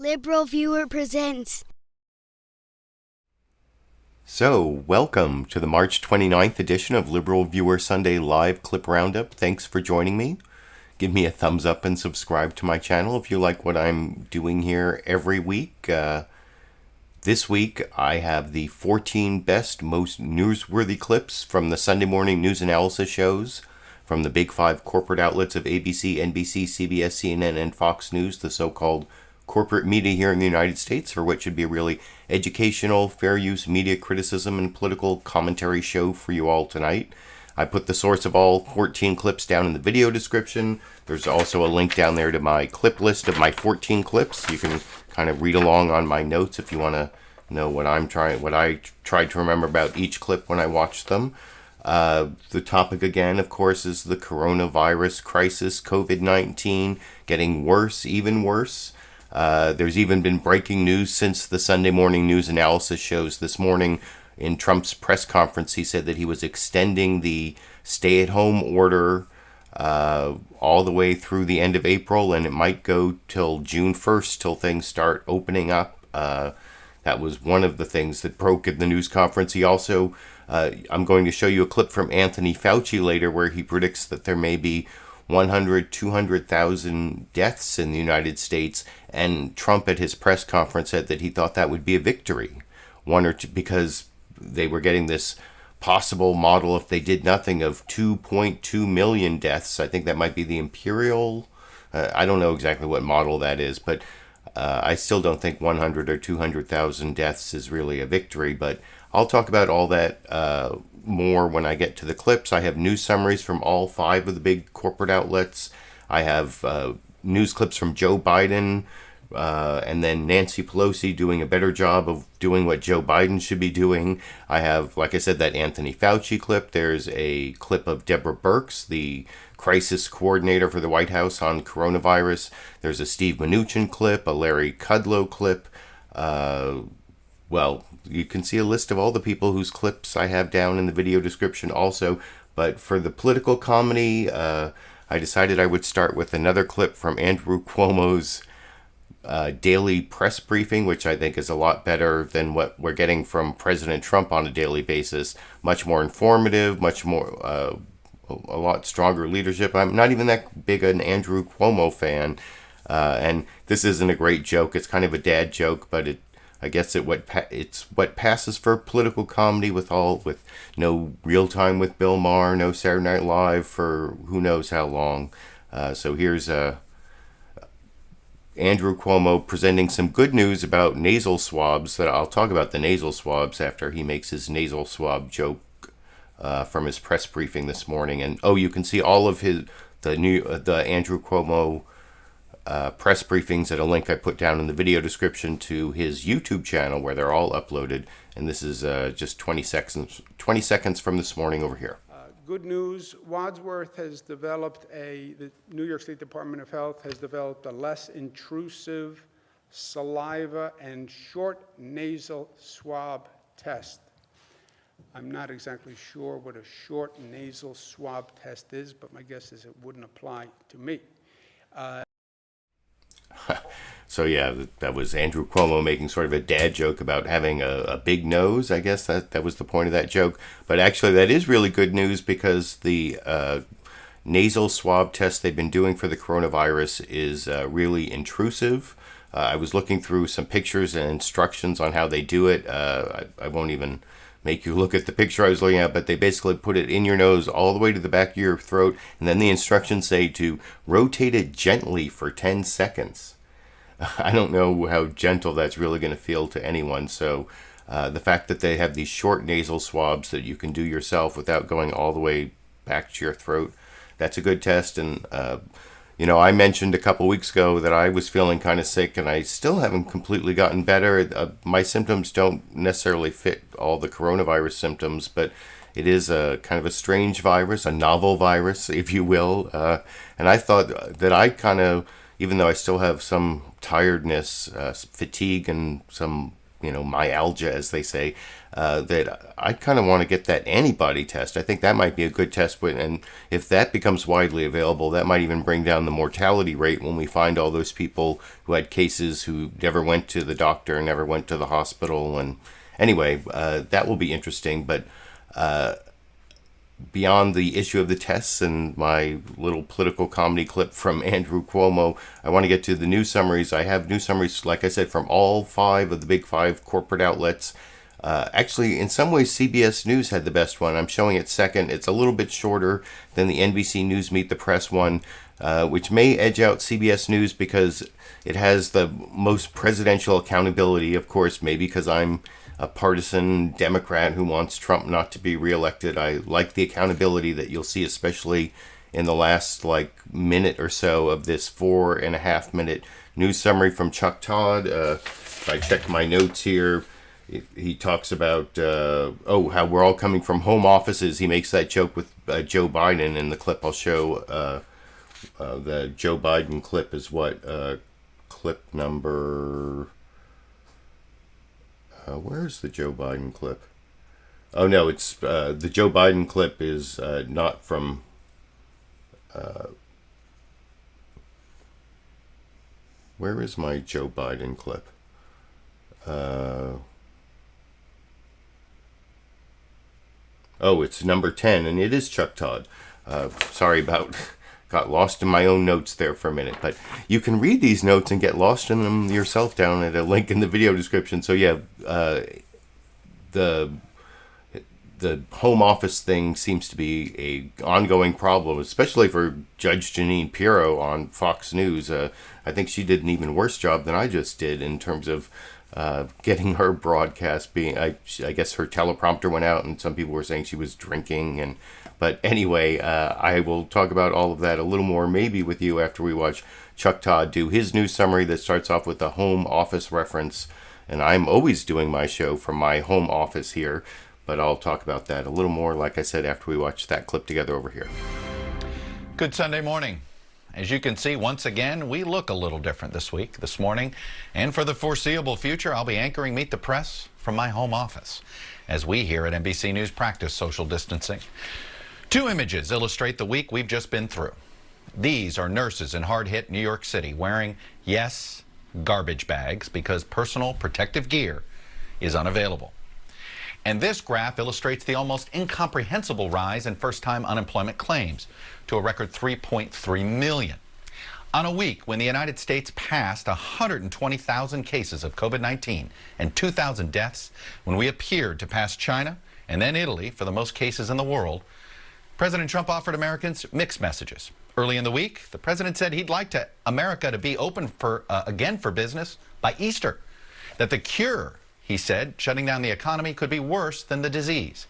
LiberalViewer presents. So, welcome to the March 29th edition of LiberalViewer Sunday Live Clip Roundup. Thanks for joining me. Give me a thumbs up and subscribe to my channel if you like what I'm doing here every week. This week, I have the 14 best, most newsworthy clips from the Sunday morning news analysis shows from the big five corporate outlets of ABC, NBC, CBS, CNN, and Fox News, the so-called corporate media here in the United States, for what should be a really educational, fair use media criticism and political commentary show for you all tonight. I put the source of all 14 clips down in the video description. There's also a link down there to my clip list of my 14 clips. You can kind of read along on my notes if you want to know what I tried to remember about each clip when I watched them. The topic again, of course, is the coronavirus crisis, COVID-19, getting worse, even worse. There's even been breaking news since the Sunday morning news analysis shows this morning. In Trump's press conference, he said that he was extending the stay-at-home order all the way through the end of April, and it might go till June 1st till things start opening up. That was one of the things that broke in the news conference. He also, I'm going to show you a clip from Anthony Fauci later where he predicts that there may be 100, 200,000 deaths in the United States, and Trump at his press conference said that he thought that would be a victory. One or two, because they were getting this possible model, if they did nothing, of 2.2 million deaths. I think that might be the imperial. I don't know exactly what model that is, but I still don't think 100 or 200,000 deaths is really a victory. But I'll talk about all that more when I get to the clips. I have news summaries from all five of the big corporate outlets. I have news clips from Joe Biden, and then Nancy Pelosi doing a better job of doing what Joe Biden should be doing. I have, like I said, that Anthony Fauci clip. There's a clip of Deborah Birx, the crisis coordinator for the White House on coronavirus. There's a Steve Mnuchin clip, a Larry Kudlow clip. Well, you can see a list of all the people whose clips I have down in the video description also. But for the political comedy, I decided I would start with another clip from Andrew Cuomo's daily press briefing, which I think is a lot better than what we're getting from President Trump on a daily basis. Much more informative, much more, a lot stronger leadership. I'm not even that big an Andrew Cuomo fan, and this isn't a great joke. It's kind of a dad joke, but I guess it's what passes for political comedy with no Real Time with Bill Maher, no Saturday Night Live for who knows how long. So here's Andrew Cuomo presenting some good news about nasal swabs. That I'll talk about the nasal swabs after he makes his nasal swab joke from his press briefing this morning. And you can see all of the Andrew Cuomo press briefings at a link I put down in the video description to his YouTube channel, where they're all uploaded. And this is just 20 seconds from this morning over here. Good news, Wadsworth has developed the New York State Department of Health has developed a less intrusive saliva and short nasal swab test. I'm not exactly sure what a short nasal swab test is, but my guess is it wouldn't apply to me. So yeah, that was Andrew Cuomo making sort of a dad joke about having a big nose. I guess that was the point of that joke. But actually, that is really good news, because the nasal swab test they've been doing for the coronavirus is really intrusive. I was looking through some pictures and instructions on how they do it. I won't even make you look at the picture I was looking at, but they basically put it in your nose all the way to the back of your throat, and then the instructions say to rotate it gently for 10 seconds. I don't know how gentle that's really going to feel to anyone. So the fact that they have these short nasal swabs that you can do yourself without going all the way back to your throat, that's a good test. And, I mentioned a couple weeks ago that I was feeling kind of sick, and I still haven't completely gotten better. My symptoms don't necessarily fit all the coronavirus symptoms, but it is a kind of a strange virus, a novel virus, if you will. And I thought that even though I still have some tiredness, fatigue, and some myalgia, as they say, that I kind of want to get that antibody test. I think that might be a good test, and if that becomes widely available, that might even bring down the mortality rate when we find all those people who had cases who never went to the doctor, never went to the hospital. And anyway, that will be interesting. But beyond the issue of the tests and my little political comedy clip from Andrew Cuomo, I want to get to the news summaries. I have news summaries, like I said, from all 5 of the big 5 corporate outlets. Actually, in some ways, CBS News had the best one. I'm showing it second. It's a little bit shorter than the NBC News Meet the Press one, which may edge out CBS News because it has the most presidential accountability, of course, maybe because I'm a partisan Democrat who wants Trump not to be reelected. I like the accountability that you'll see, especially in the last minute or so of this 4.5 minute news summary from Chuck Todd. If I check my notes here, he talks about how we're all coming from home offices. He makes that joke with Joe Biden in the clip. I'll show the Joe Biden clip is what clip number. Where's the Joe Biden clip? Oh no, it's the Joe Biden clip is not from. Where is my Joe Biden clip? It's number 10, and it is Chuck Todd. Sorry about. Got lost in my own notes there for a minute, but you can read these notes and get lost in them yourself down at a link in the video description. So yeah, the home office thing seems to be a ongoing problem, especially for Judge Jeanine Pirro on Fox News. I think she did an even worse job than I just did in terms of getting her broadcast being. I guess her teleprompter went out, and some people were saying she was drinking. But anyway, I will talk about all of that a little more maybe with you after we watch Chuck Todd do his news summary that starts off with the home office reference. And I'm always doing my show from my home office here, but I'll talk about that a little more, like I said, after we watch that clip together over here. Good Sunday morning. As you can see, once again, we look a little different this morning. And for the foreseeable future, I'll be anchoring Meet the Press from my home office as we here at NBC News practice social distancing. 2 images illustrate the week we've just been through. These are nurses in hard-hit New York City wearing, yes, garbage bags because personal protective gear is unavailable. And this graph illustrates the almost incomprehensible rise in first-time unemployment claims to a record 3.3 million. On a week when the United States passed 120,000 cases of COVID-19 and 2,000 deaths, when we appeared to pass China and then Italy for the most cases in the world, President Trump offered Americans mixed messages. Early in the week, the president said he'd like America to be open again for business by Easter. That the cure, he said, shutting down the economy could be worse than the disease.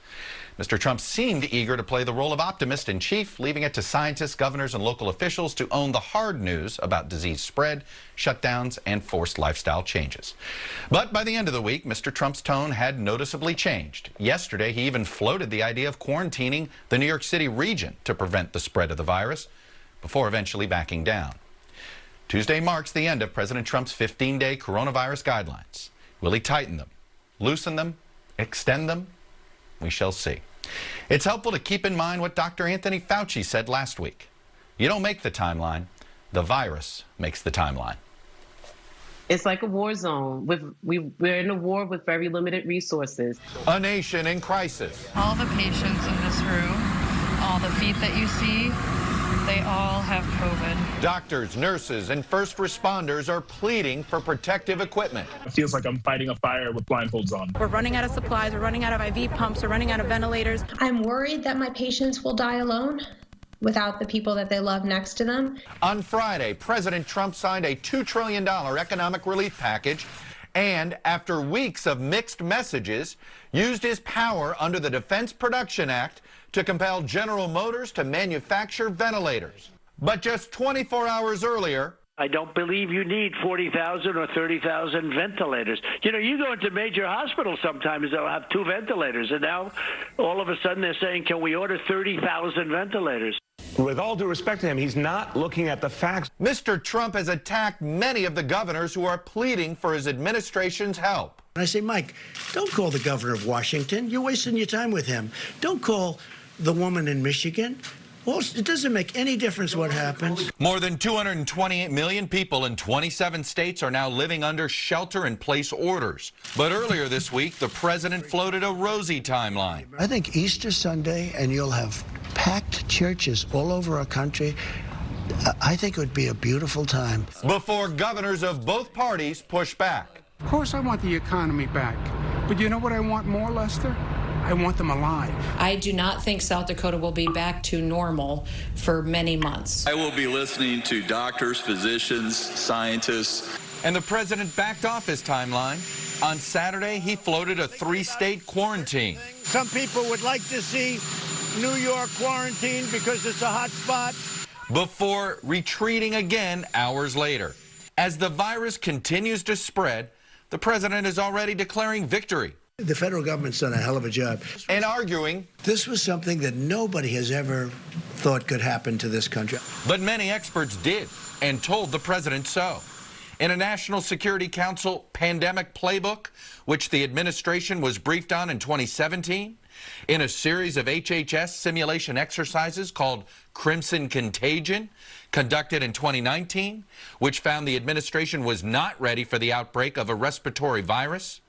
Mr. Trump seemed eager to play the role of optimist in chief, leaving it to scientists, governors, and local officials to own the hard news about disease spread, shutdowns, and forced lifestyle changes. But by the end of the week, Mr. Trump's tone had noticeably changed. Yesterday, he even floated the idea of quarantining the New York City region to prevent the spread of the virus, before eventually backing down. Tuesday marks the end of President Trump's 15-day coronavirus guidelines. Will he tighten them, loosen them, extend them? We shall see. It's helpful to keep in mind what Dr. Anthony Fauci said last week. You don't make the timeline. The virus makes the timeline. It's like a war zone. We're in a war with very limited resources. A nation in crisis. All the patients in this room, all the feet that you see, they all have COVID. Doctors, nurses, and first responders are pleading for protective equipment. It feels like I'm fighting a fire with blindfolds on. We're running out of supplies, we're running out of IV pumps, we're running out of ventilators. I'm worried that my patients will die alone without the people that they love next to them. On Friday, President Trump signed a $2 trillion economic relief package and, after weeks of mixed messages, used his power under the Defense Production Act to compel General Motors to manufacture ventilators. But just 24 hours earlier, I don't believe you need 40,000 or 30,000 ventilators. You know, you go into major hospitals sometimes, they'll have 2 ventilators, and now all of a sudden they're saying, can we order 30,000 ventilators? With all due respect to him, he's not looking at the facts. Mr. Trump has attacked many of the governors who are pleading for his administration's help. And I say, Mike, don't call the governor of Washington. You're wasting your time with him. Don't call the woman in Michigan. Well, it doesn't make any difference what happens. More than 228 million people in 27 states are now living under shelter-in-place orders. But earlier this week, the president floated a rosy timeline. I think Easter Sunday, and you'll have packed churches all over our country. I think it would be a beautiful time. Before governors of both parties push back. Of course I want the economy back. But you know what I want more, Lester? I want them alive. I do not think South Dakota will be back to normal for many months. I will be listening to doctors, physicians, scientists. And the president backed off his timeline. On Saturday, he floated a 3-state quarantine. Some people would like to see New York quarantined because it's a hot spot. Before retreating again hours later. As the virus continues to spread, the president is already declaring victory. The federal government's done a hell of a job. And arguing. This was something that nobody has ever thought could happen to this country. But many experts did and told the president so. In a National Security Council pandemic playbook, which the administration was briefed on in 2017, in a series of HHS simulation exercises called Crimson Contagion, conducted in 2019, which found the administration was not ready for the outbreak of a respiratory virus,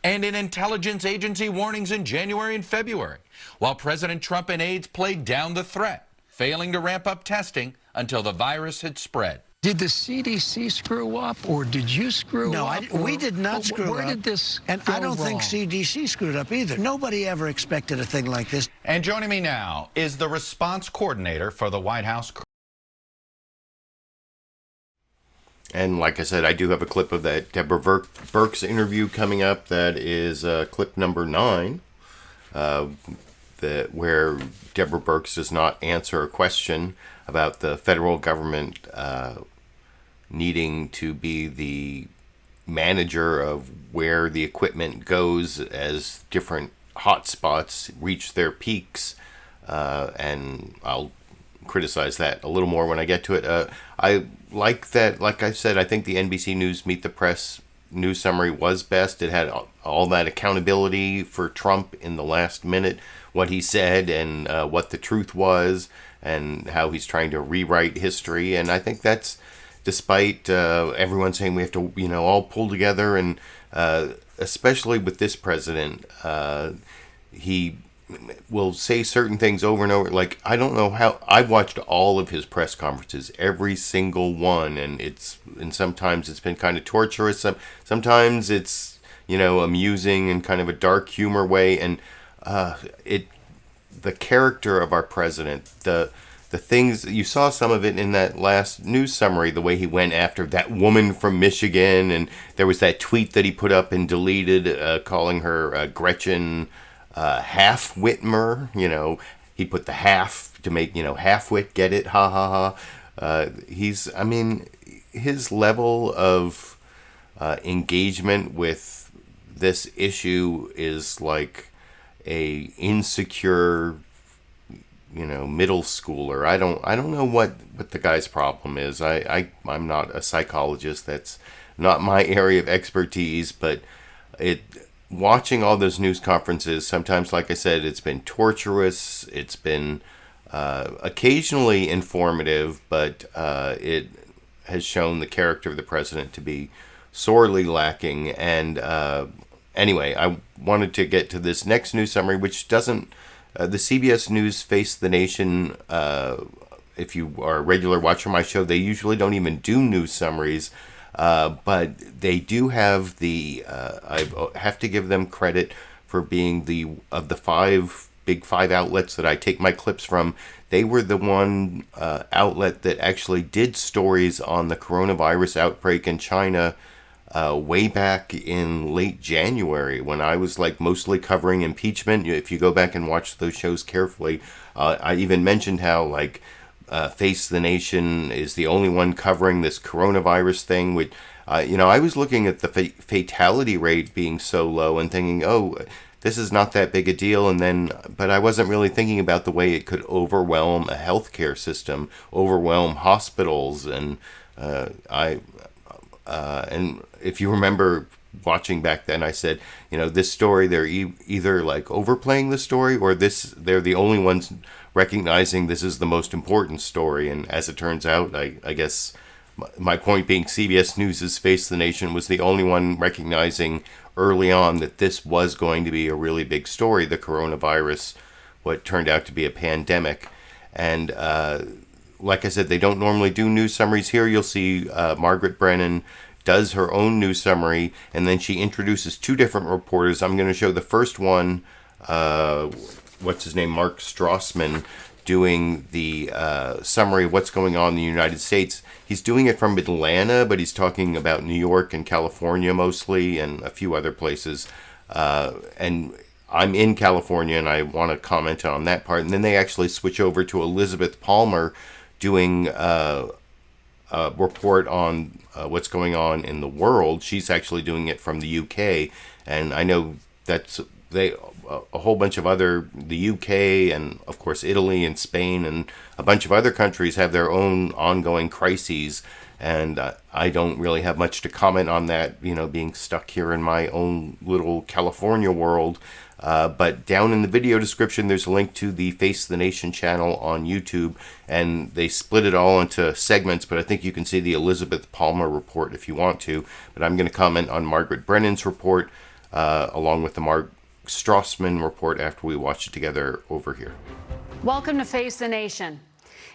and in intelligence agency warnings in January and February, while President Trump and aides played down the threat, failing to ramp up testing until the virus had spread. Did the CDC screw up, or did you screw up? No, we did not screw up. Where did this And go I don't wrong? think CDC screwed up either. Nobody ever expected a thing like this. And joining me now is the response coordinator for the White House. And like I said, I do have a clip of that Deborah Birx interview coming up. That is clip number 9, where Deborah Birx does not answer a question about the federal government needing to be the manager of where the equipment goes as different hotspots reach their peaks. And I'll criticize that a little more when I get to it. I like that, like I said, I think the NBC News Meet the Press news summary was best. It had all that accountability for Trump in the last minute, what he said and what the truth was and how he's trying to rewrite history. And I think that's, despite everyone saying we have to, all pull together, and especially with this president, he will say certain things over and over. Like, I don't know how, I watched all of his press conferences, every single one, and sometimes it's been kind of torturous. Sometimes it's, amusing in kind of a dark humor way. And the character of our president, the things, you saw some of it in that last news summary, the way he went after that woman from Michigan, and there was that tweet that he put up and deleted, calling her Gretchen half Whitmer. He put the half to make, half-wit, get it, ha ha ha. His level of engagement with this issue is like a insecure, middle schooler. I don't know what the guy's problem is. I'm not a psychologist. That's not my area of expertise, but watching all those news conferences, sometimes, like I said, it's been torturous. It's been occasionally informative, but it has shown the character of the president to be sorely lacking. And anyway, I wanted to get to this next news summary, which doesn't... the CBS News Face the Nation, if you are a regular watcher of my show, they usually don't even do news summaries. But they do have I have to give them credit for being of the big five outlets that I take my clips from. They were the one outlet that actually did stories on the coronavirus outbreak in China way back in late January, when I was mostly covering impeachment. If you go back and watch those shows carefully, I even mentioned how Face the Nation is the only one covering this coronavirus thing. Which, I was looking at the fatality rate being so low and thinking, oh, this is not that big a deal. But I wasn't really thinking about the way it could overwhelm a healthcare system, overwhelm hospitals. And if you remember watching back then, I said, this story, they're either like overplaying the story, or they're the only ones recognizing this is the most important story. And as it turns out, I guess my point being, CBS News' Face the Nation was the only one recognizing early on that this was going to be a really big story, the coronavirus, what turned out to be a pandemic. And like I said, they don't normally do news summaries here. You'll see Margaret Brennan does her own news summary, and then she introduces two different reporters. I'm going to show the first one, what's his name, Mark Strassman, doing the summary of what's going on in the United States. He's doing it from Atlanta, but he's talking about New York and California mostly, and a few other places. And I'm in California, and I want to comment on that part. And then they actually switch over to Elizabeth Palmer doing a report on what's going on in the world. She's actually doing it from the UK, and I know that's a whole bunch of the UK and of course Italy and Spain and a bunch of other countries have their own ongoing crises, and I don't really have much to comment on that, being stuck here in my own little California world. But down in the video description, there's a link to the Face the Nation channel on YouTube, and they split it all into segments, but I think you can see the Elizabeth Palmer report if you want to. But I'm going to comment on Margaret Brennan's report along with the Mark Strassman report after we watch it together over here. Welcome to Face the Nation.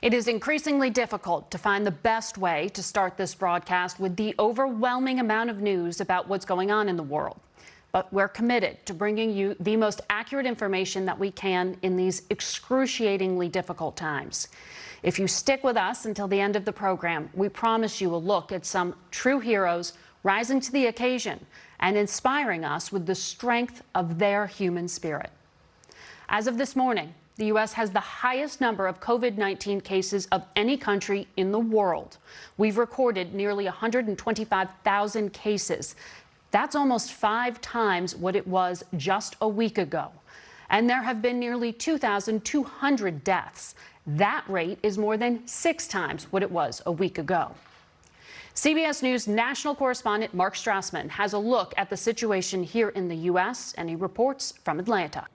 It is increasingly difficult to find the best way to start this broadcast with the overwhelming amount of news about what's going on in the world. But we're committed to bringing you the most accurate information that we can in these excruciatingly difficult times. If you stick with us until the end of the program, we promise you a look at some true heroes rising to the occasion and inspiring us with the strength of their human spirit. As of this morning, the U.S. has the highest number of COVID-19 cases of any country in the world. We've recorded nearly 125,000 cases. That's almost 5 times what it was just a week ago. And there have been nearly 2,200 deaths. That rate is more than 6 times what it was a week ago. CBS News national correspondent Mark Strassman has a look at the situation here in the U.S., and he reports from Atlanta.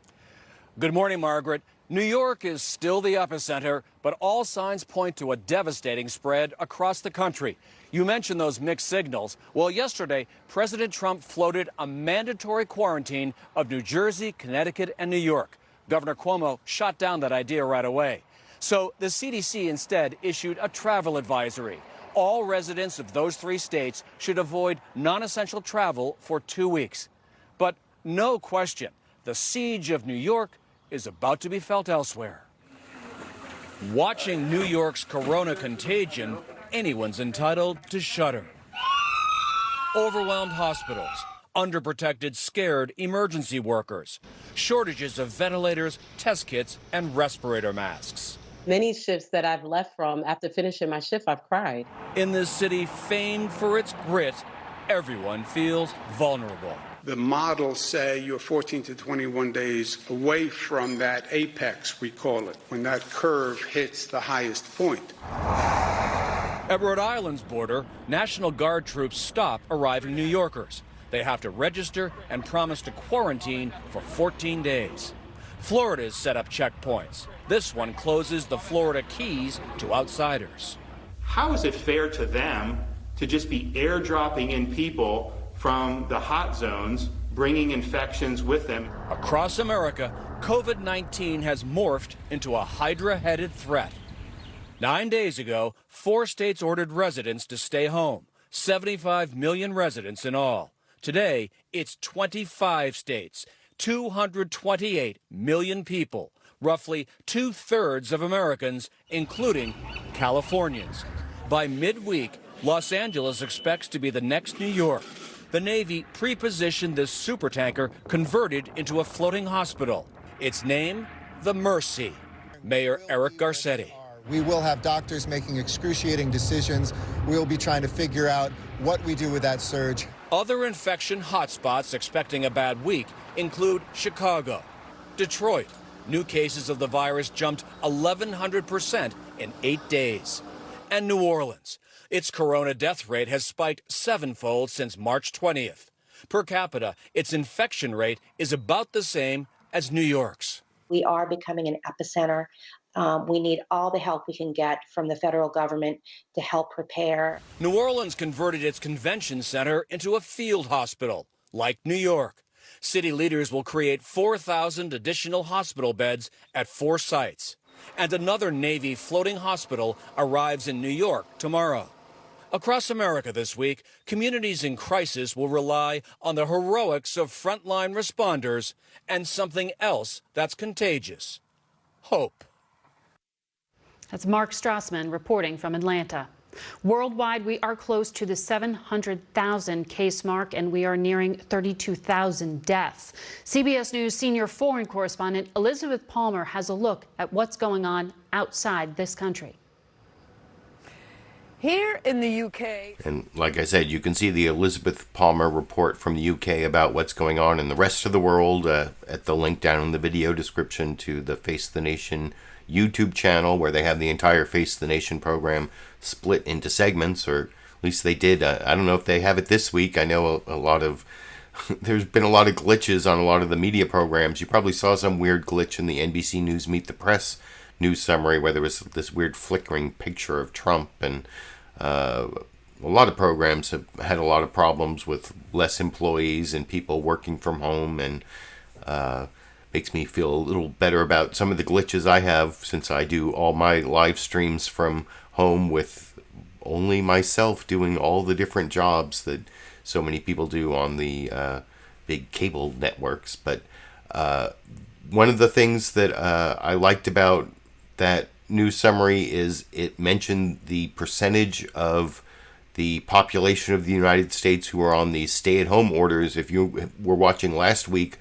Good morning, Margaret. New York is still the epicenter, but all signs point to a devastating spread across the country. You mentioned those mixed signals. Well, yesterday, President Trump floated a mandatory quarantine of New Jersey, Connecticut, and New York. Governor Cuomo shot down that idea right away. So the CDC instead issued a travel advisory. All residents of those 3 states should avoid non-essential travel for 2 weeks. But no question, the siege of New York is about to be felt elsewhere. Watching New York's corona contagion, anyone's entitled to shudder. Overwhelmed hospitals, underprotected, scared emergency workers, shortages of ventilators, test kits, and respirator masks. Many shifts that I've left from after finishing my shift, I've cried. In this city famed for its grit, everyone feels vulnerable. The models say you're 14 to 21 days away from that apex, we call it, when that curve hits the highest point. At Rhode Island's border, National Guard troops stop arriving New Yorkers. They have to register and promise to quarantine for 14 days. Florida's set up checkpoints. This one closes the Florida Keys to outsiders. How is it fair to them to just be airdropping in people from the hot zones, bringing infections with them? Across America, COVID-19 has morphed into a Hydra-headed threat. 9 days ago, 4 states ordered residents to stay home, 75 million residents in all. Today, it's 25 states, 228 million people, roughly 2/3 of Americans, including Californians. By midweek, Los Angeles expects to be the next New York. The Navy pre-positioned this supertanker converted into a floating hospital. Its name, the Mercy. Mayor Eric Garcetti. We will have doctors making excruciating decisions. We'll be trying to figure out what we do with that surge. Other infection hotspots expecting a bad week include Chicago, Detroit. New cases of the virus jumped 1,100% in 8 days. And New Orleans. Its corona death rate has spiked 7-fold since March 20th. Per capita, its infection rate is about the same as New York's. We are becoming an epicenter. We need all the help we can get from the federal government to help prepare. New Orleans converted its convention center into a field hospital, like New York. City leaders will create 4,000 additional hospital beds at 4 sites. And another Navy floating hospital arrives in New York tomorrow. Across America this week, communities in crisis will rely on the heroics of frontline responders and something else that's contagious: hope. That's Mark Strassman reporting from Atlanta. Worldwide, we are close to the 700,000 case mark, and we are nearing 32,000 deaths. CBS News senior foreign correspondent Elizabeth Palmer has a look at what's going on outside this country. Here in the UK. And like I said, you can see the Elizabeth Palmer report from the UK about what's going on in the rest of the world at the link down in the video description to the Face the Nation YouTube channel, where they have the entire Face the Nation program split into segments, or at least they did. I don't know if they have it this week. I know a lot of there's been a lot of glitches on a lot of the media programs. You probably saw some weird glitch in the NBC News Meet the Press news summary where there was this weird flickering picture of Trump, and a lot of programs have had a lot of problems with less employees and people working from home, and makes me feel a little better about some of the glitches I have, since I do all my live streams from home with only myself doing all the different jobs that so many people do on the big cable networks. But one of the things that I liked about that news summary is it mentioned the percentage of the population of the United States who are on these stay-at-home orders. If you were watching last week,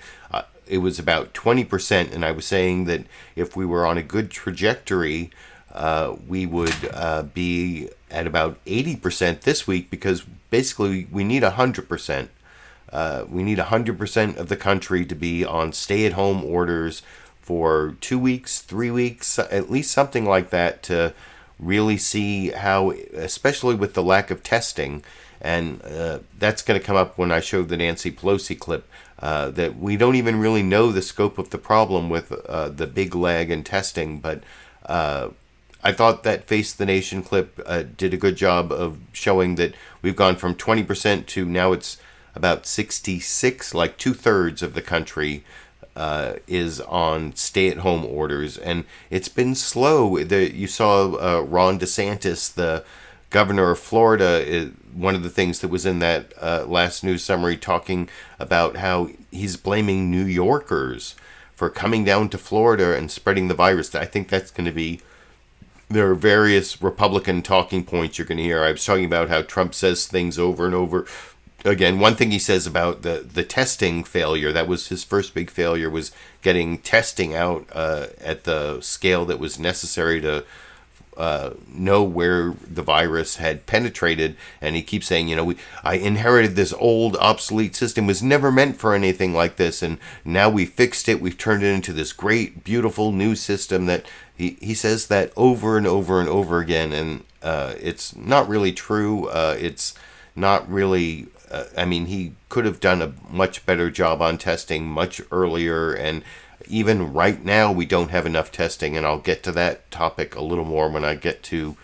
it was about 20%, and I was saying that if we were on a good trajectory, we would be at about 80% this week, because basically we need 100%. We need 100% of the country to be on stay-at-home orders for 2 weeks, 3 weeks, at least something like that, to really see how, especially with the lack of testing, and that's going to come up when I show the Nancy Pelosi clip, that we don't even really know the scope of the problem with the big lag in testing. But I thought that Face the Nation clip did a good job of showing that we've gone from 20% to now it's about 66, like 2/3 of the country is on stay-at-home orders, and it's been slow. You saw Ron DeSantis, the governor of Florida, one of the things that was in that last news summary, talking about how he's blaming New Yorkers for coming down to Florida and spreading the virus. I think that's going to be, there are various Republican talking points you're going to hear. I was talking about how Trump says things over and over again. One thing he says about the testing failure, that was his first big failure, was getting testing out at the scale that was necessary to know where the virus had penetrated. And he keeps saying, I inherited this old obsolete system, was never meant for anything like this, and now we fixed it, we've turned it into this great, beautiful new system. That he says that over and over and over again, and it's not really true. It's not really, he could have done a much better job on testing much earlier, and even right now we don't have enough testing, and I'll get to that topic a little more when I get to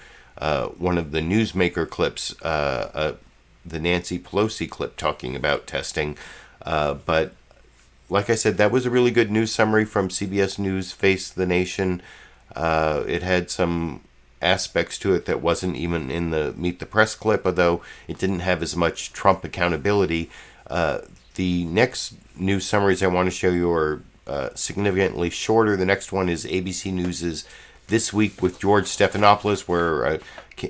one of the newsmaker clips, the Nancy Pelosi clip talking about testing. But like I said, that was a really good news summary from CBS News Face the Nation. It had some aspects to it that wasn't even in the Meet the Press clip, although it didn't have as much Trump accountability. The next news summaries I want to show you are significantly shorter. The next one is ABC News's This Week with George Stephanopoulos, where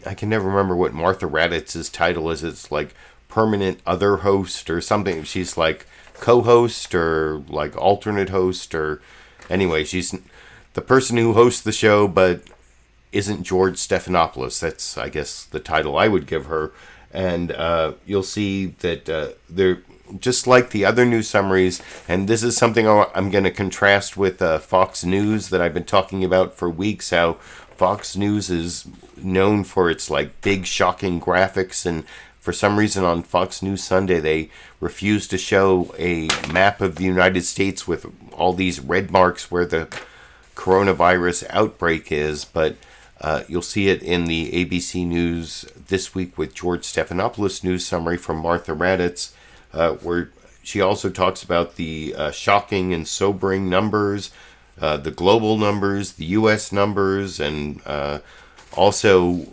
I can never remember what Martha Raddatz's title is. It's like permanent other host or something. She's like co-host or like alternate host, or anyway, she's the person who hosts the show but isn't George Stephanopoulos. That's, I guess, the title I would give her. And you'll see that they're just like the other news summaries, and this is something I'm going to contrast with Fox News that I've been talking about for weeks, how Fox News is known for its like big shocking graphics, and for some reason on Fox News Sunday, they refused to show a map of the United States with all these red marks where the coronavirus outbreak is, but you'll see it in the ABC News This Week with George Stephanopoulos news summary from Martha Raddatz, where she also talks about the shocking and sobering numbers, the global numbers, the U.S. numbers, and also,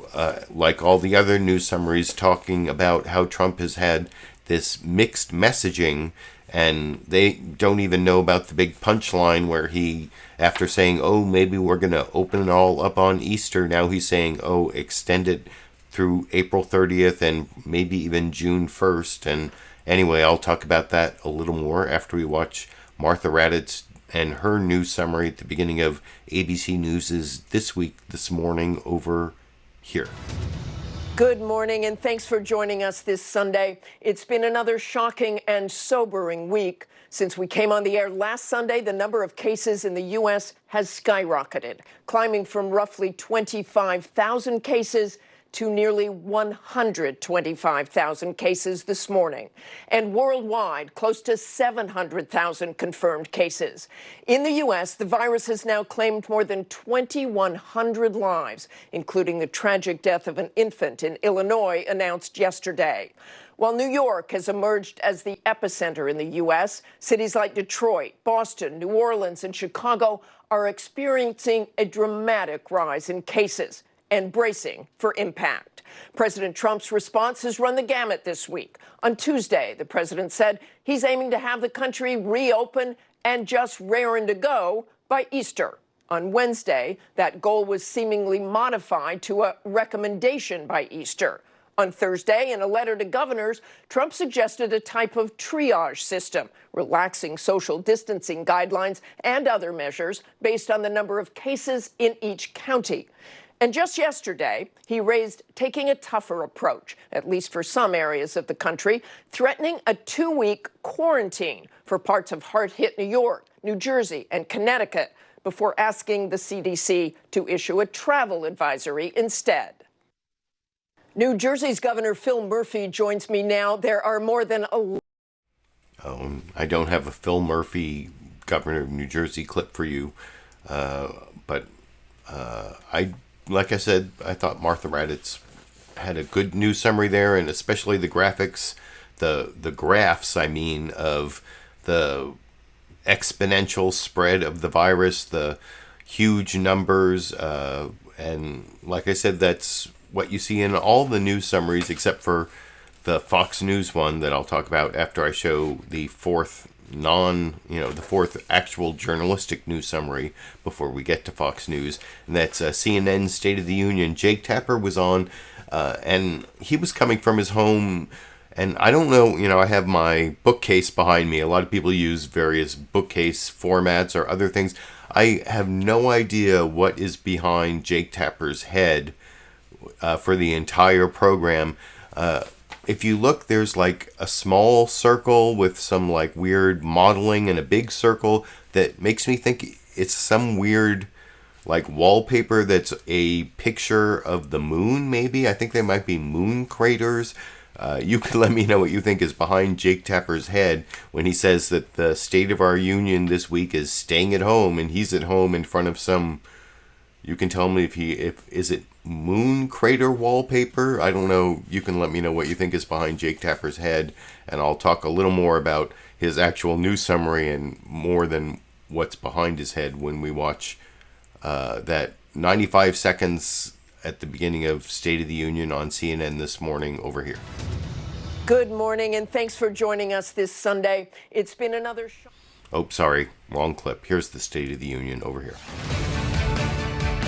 like all the other news summaries, talking about how Trump has had this mixed messaging, and they don't even know about the big punchline where he, after saying, oh, maybe we're going to open it all up on Easter, now he's saying, oh, extend it through April 30th and maybe even June 1st. And anyway, I'll talk about that a little more after we watch Martha Raddatz and her news summary at the beginning of ABC News' This Week this morning over here. Good morning, and thanks for joining us this Sunday. It's been another shocking and sobering week. Since we came on the air last Sunday, the number of cases in the U.S. has skyrocketed, climbing from roughly 25,000 cases to nearly 125,000 cases this morning. And worldwide, close to 700,000 confirmed cases. In the U.S., the virus has now claimed more than 2,100 lives, including the tragic death of an infant in Illinois announced yesterday. While New York has emerged as the epicenter in the U.S., cities like Detroit, Boston, New Orleans, and Chicago are experiencing a dramatic rise in cases and bracing for impact. President Trump's response has run the gamut this week. On Tuesday, the president said he's aiming to have the country reopen and just raring to go by Easter. On Wednesday, that goal was seemingly modified to a recommendation by Easter. On Thursday, in a letter to governors, Trump suggested a type of triage system, relaxing social distancing guidelines and other measures based on the number of cases in each county. And just yesterday, he raised taking a tougher approach, at least for some areas of the country, threatening a 2-week quarantine for parts of hard-hit New York, New Jersey, and Connecticut before asking the CDC to issue a travel advisory instead. New Jersey's Governor Phil Murphy joins me now. There are more than I don't have a Phil Murphy, Governor of New Jersey clip for you, but like I said, I thought Martha Raddatz had a good news summary there, and especially the graphics, the graphs, I mean, of the exponential spread of the virus, the huge numbers, and like I said, that's what you see in all the news summaries except for the Fox News one that I'll talk about after I show the fourth the fourth actual journalistic news summary before we get to Fox News, and that's CNN's State of the Union. Jake Tapper was on, and he was coming from his home, and I don't know, I have my bookcase behind me. A lot of people use various bookcase formats or other things. I have no idea what is behind Jake Tapper's head for the entire program. If you look, there's like a small circle with some like weird modeling and a big circle that makes me think it's some weird like wallpaper that's a picture of the moon, maybe. I think they might be moon craters. You can let me know what you think is behind Jake Tapper's head when he says that the State of our Union this week is staying at home, and he's at home in front of some, you can tell me is it moon crater wallpaper? I don't know. You can let me know what you think is behind Jake Tapper's head, and I'll talk a little more about his actual news summary and more than what's behind his head when we watch that 95 seconds at the beginning of State of the Union on CNN this morning over here. Good morning, and thanks for joining us this Sunday. It's been another Oh, sorry, wrong clip. Here's the State of the Union over here.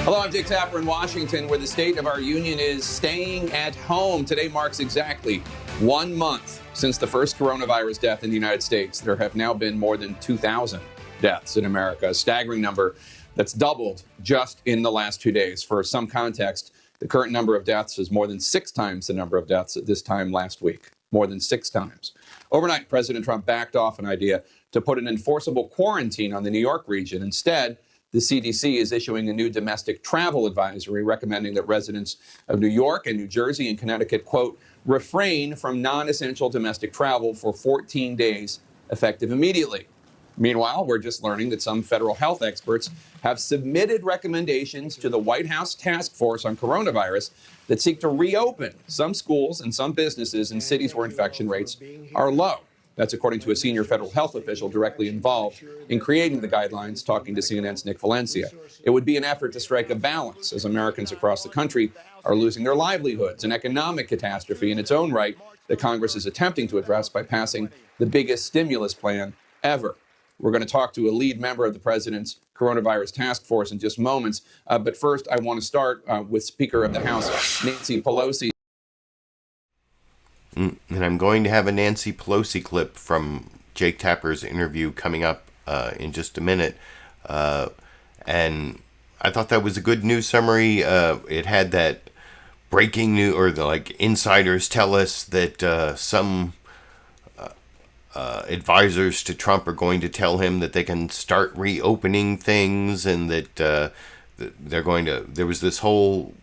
Hello, I'm Jake Tapper in Washington, where the State of our Union is staying at home. Today marks exactly 1 month since the first coronavirus death in the United States. There have now been more than 2,000 deaths in America, a staggering number that's doubled just in the last 2 days. For some context, the current number of deaths is more than 6 times the number of deaths at this time last week. More than 6 times. Overnight, President Trump backed off an idea to put an enforceable quarantine on the New York region. Instead, the CDC is issuing a new domestic travel advisory recommending that residents of New York and New Jersey and Connecticut, quote, refrain from non-essential domestic travel for 14 days, effective immediately. Meanwhile, we're just learning that some federal health experts have submitted recommendations to the White House task force on coronavirus that seek to reopen some schools and some businesses in cities where infection rates are low. That's according to a senior federal health official directly involved in creating the guidelines, talking to CNN's Nick Valencia. It would be an effort to strike a balance as Americans across the country are losing their livelihoods, an economic catastrophe in its own right that Congress is attempting to address by passing the biggest stimulus plan ever. We're going to talk to a lead member of the president's coronavirus task force in just moments. But first, I want to start with Speaker of the House, Nancy Pelosi. And I'm going to have a Nancy Pelosi clip from Jake Tapper's interview coming up in just a minute. And I thought that was a good news summary. It had that breaking news, or the insiders tell us that some advisors to Trump are going to tell him that they can start reopening things, and that they're going to. There was this whole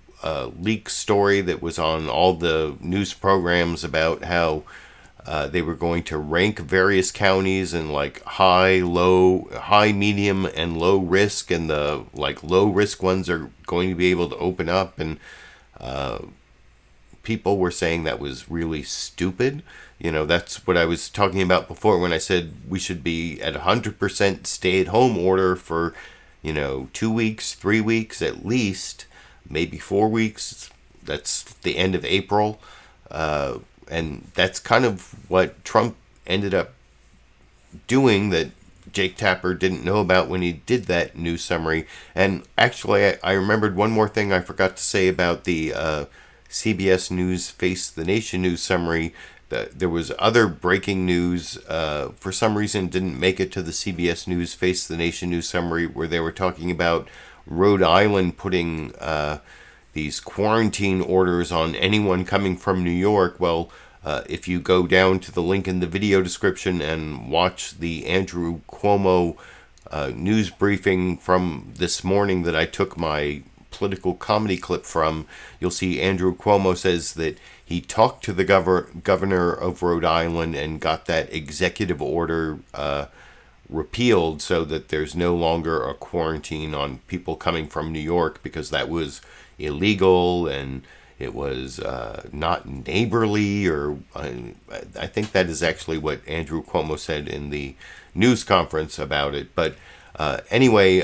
leak story that was on all the news programs about how they were going to rank various counties in high, medium, and low risk, and the low risk ones are going to be able to open up, and people were saying that was really stupid. You know, that's what I was talking about before when I said we should be at 100% stay-at-home order for, 2 weeks, 3 weeks at least, maybe 4 weeks. That's the end of April. And that's kind of what Trump ended up doing that Jake Tapper didn't know about when he did that news summary. And actually, I remembered one more thing I forgot to say about the CBS News Face the Nation news summary. There was other breaking news, for some reason didn't make it to the CBS News Face the Nation news summary, where they were talking about Rhode Island putting these quarantine orders on anyone coming from New York. Well, if you go down to the link in the video description and watch the Andrew Cuomo news briefing from this morning that I took my political comedy clip from, you'll see Andrew Cuomo says that he talked to the governor of Rhode Island and got that executive order repealed so that there's no longer a quarantine on people coming from New York, because that was illegal and it was not neighborly, or I think that is actually what Andrew Cuomo said in the news conference about it. But anyway,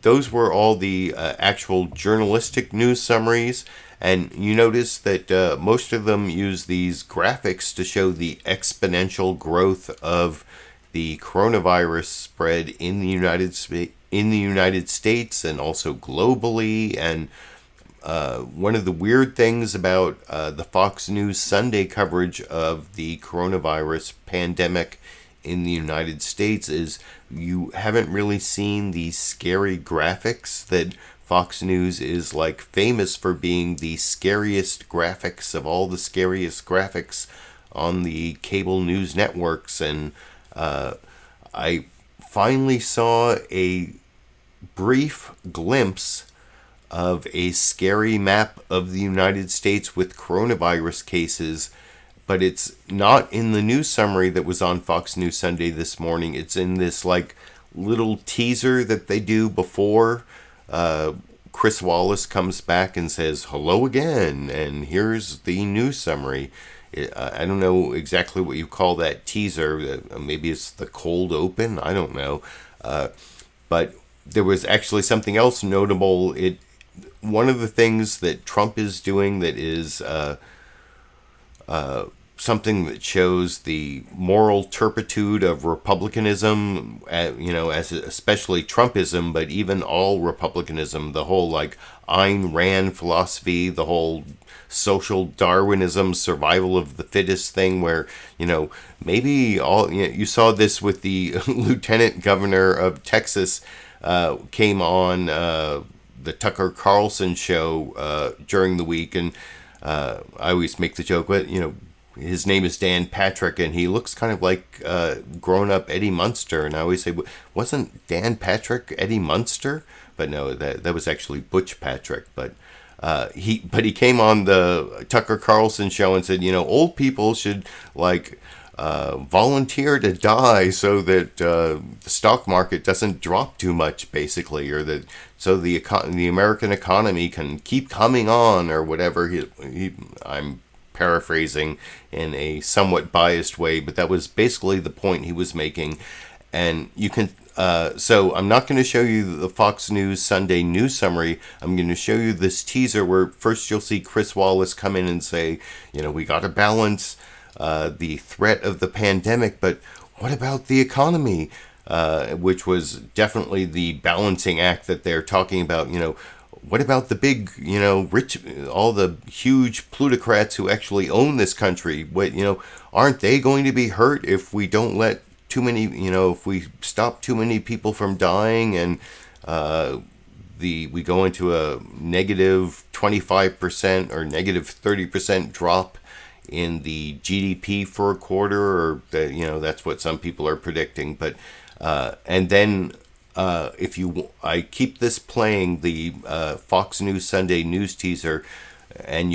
those were all the actual journalistic news summaries. And you notice that most of them use these graphics to show the exponential growth of the coronavirus spread in the United States and also globally. And one of the weird things about the Fox News Sunday coverage of the coronavirus pandemic in the United States is you haven't really seen these scary graphics that Fox News is famous for being the scariest graphics of all the scariest graphics on the cable news networks. And I finally saw a brief glimpse of a scary map of the United States with coronavirus cases, but it's not in the news summary that was on Fox News Sunday this morning. It's in this little teaser that they do before Chris Wallace comes back and says, "Hello again, and here's the news summary." I don't know exactly what you call that teaser. Maybe it's the cold open. I don't know. But there was actually something else notable. One of the things that Trump is doing that is something that shows the moral turpitude of republicanism, as especially Trumpism, but even all republicanism, the whole Ayn Rand philosophy, the whole social Darwinism, survival of the fittest thing, where, maybe you saw this with the lieutenant governor of Texas, came on the Tucker Carlson show during the week, and I always make the joke, but his name is Dan Patrick, and he looks kind of like grown-up Eddie Munster. And I always say, wasn't Dan Patrick Eddie Munster? But no, that was actually Butch Patrick. But he came on the Tucker Carlson show and said, old people should volunteer to die so that the stock market doesn't drop too much, basically, or that so the American economy can keep coming on, or whatever. I'm paraphrasing in a somewhat biased way, but that was basically the point he was making. And you can so I'm not going to show you the Fox News Sunday news summary. I'm going to show you this teaser where first you'll see Chris Wallace come in and say, we got to balance the threat of the pandemic, but what about the economy? Which was definitely the balancing act that they're talking about. What about the big, rich, all the huge plutocrats who actually own this country? Aren't they going to be hurt if we don't let too many, if we stop too many people from dying, and we go into a negative 25% or negative 30% drop in the GDP for a quarter, or that's what some people are predicting. But and then I keep this playing, the Fox News Sunday news teaser, and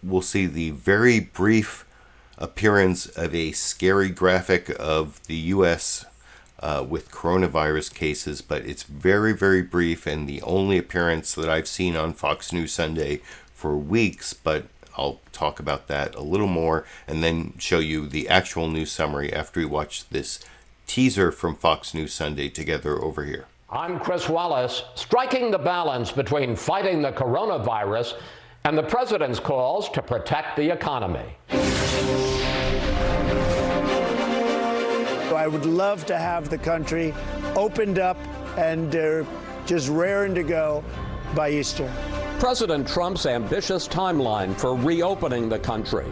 we'll see the very brief appearance of a scary graphic of the U.S. With coronavirus cases, but it's very, very brief, and the only appearance that I've seen on Fox News Sunday for weeks. But I'll talk about that a little more and then show you the actual news summary after we watch this teaser from Fox News Sunday together over here. I'm Chris Wallace, striking the balance between fighting the coronavirus and the president's calls to protect the economy. I would love to have the country opened up and just raring to go by Easter. President Trump's ambitious timeline for reopening the country,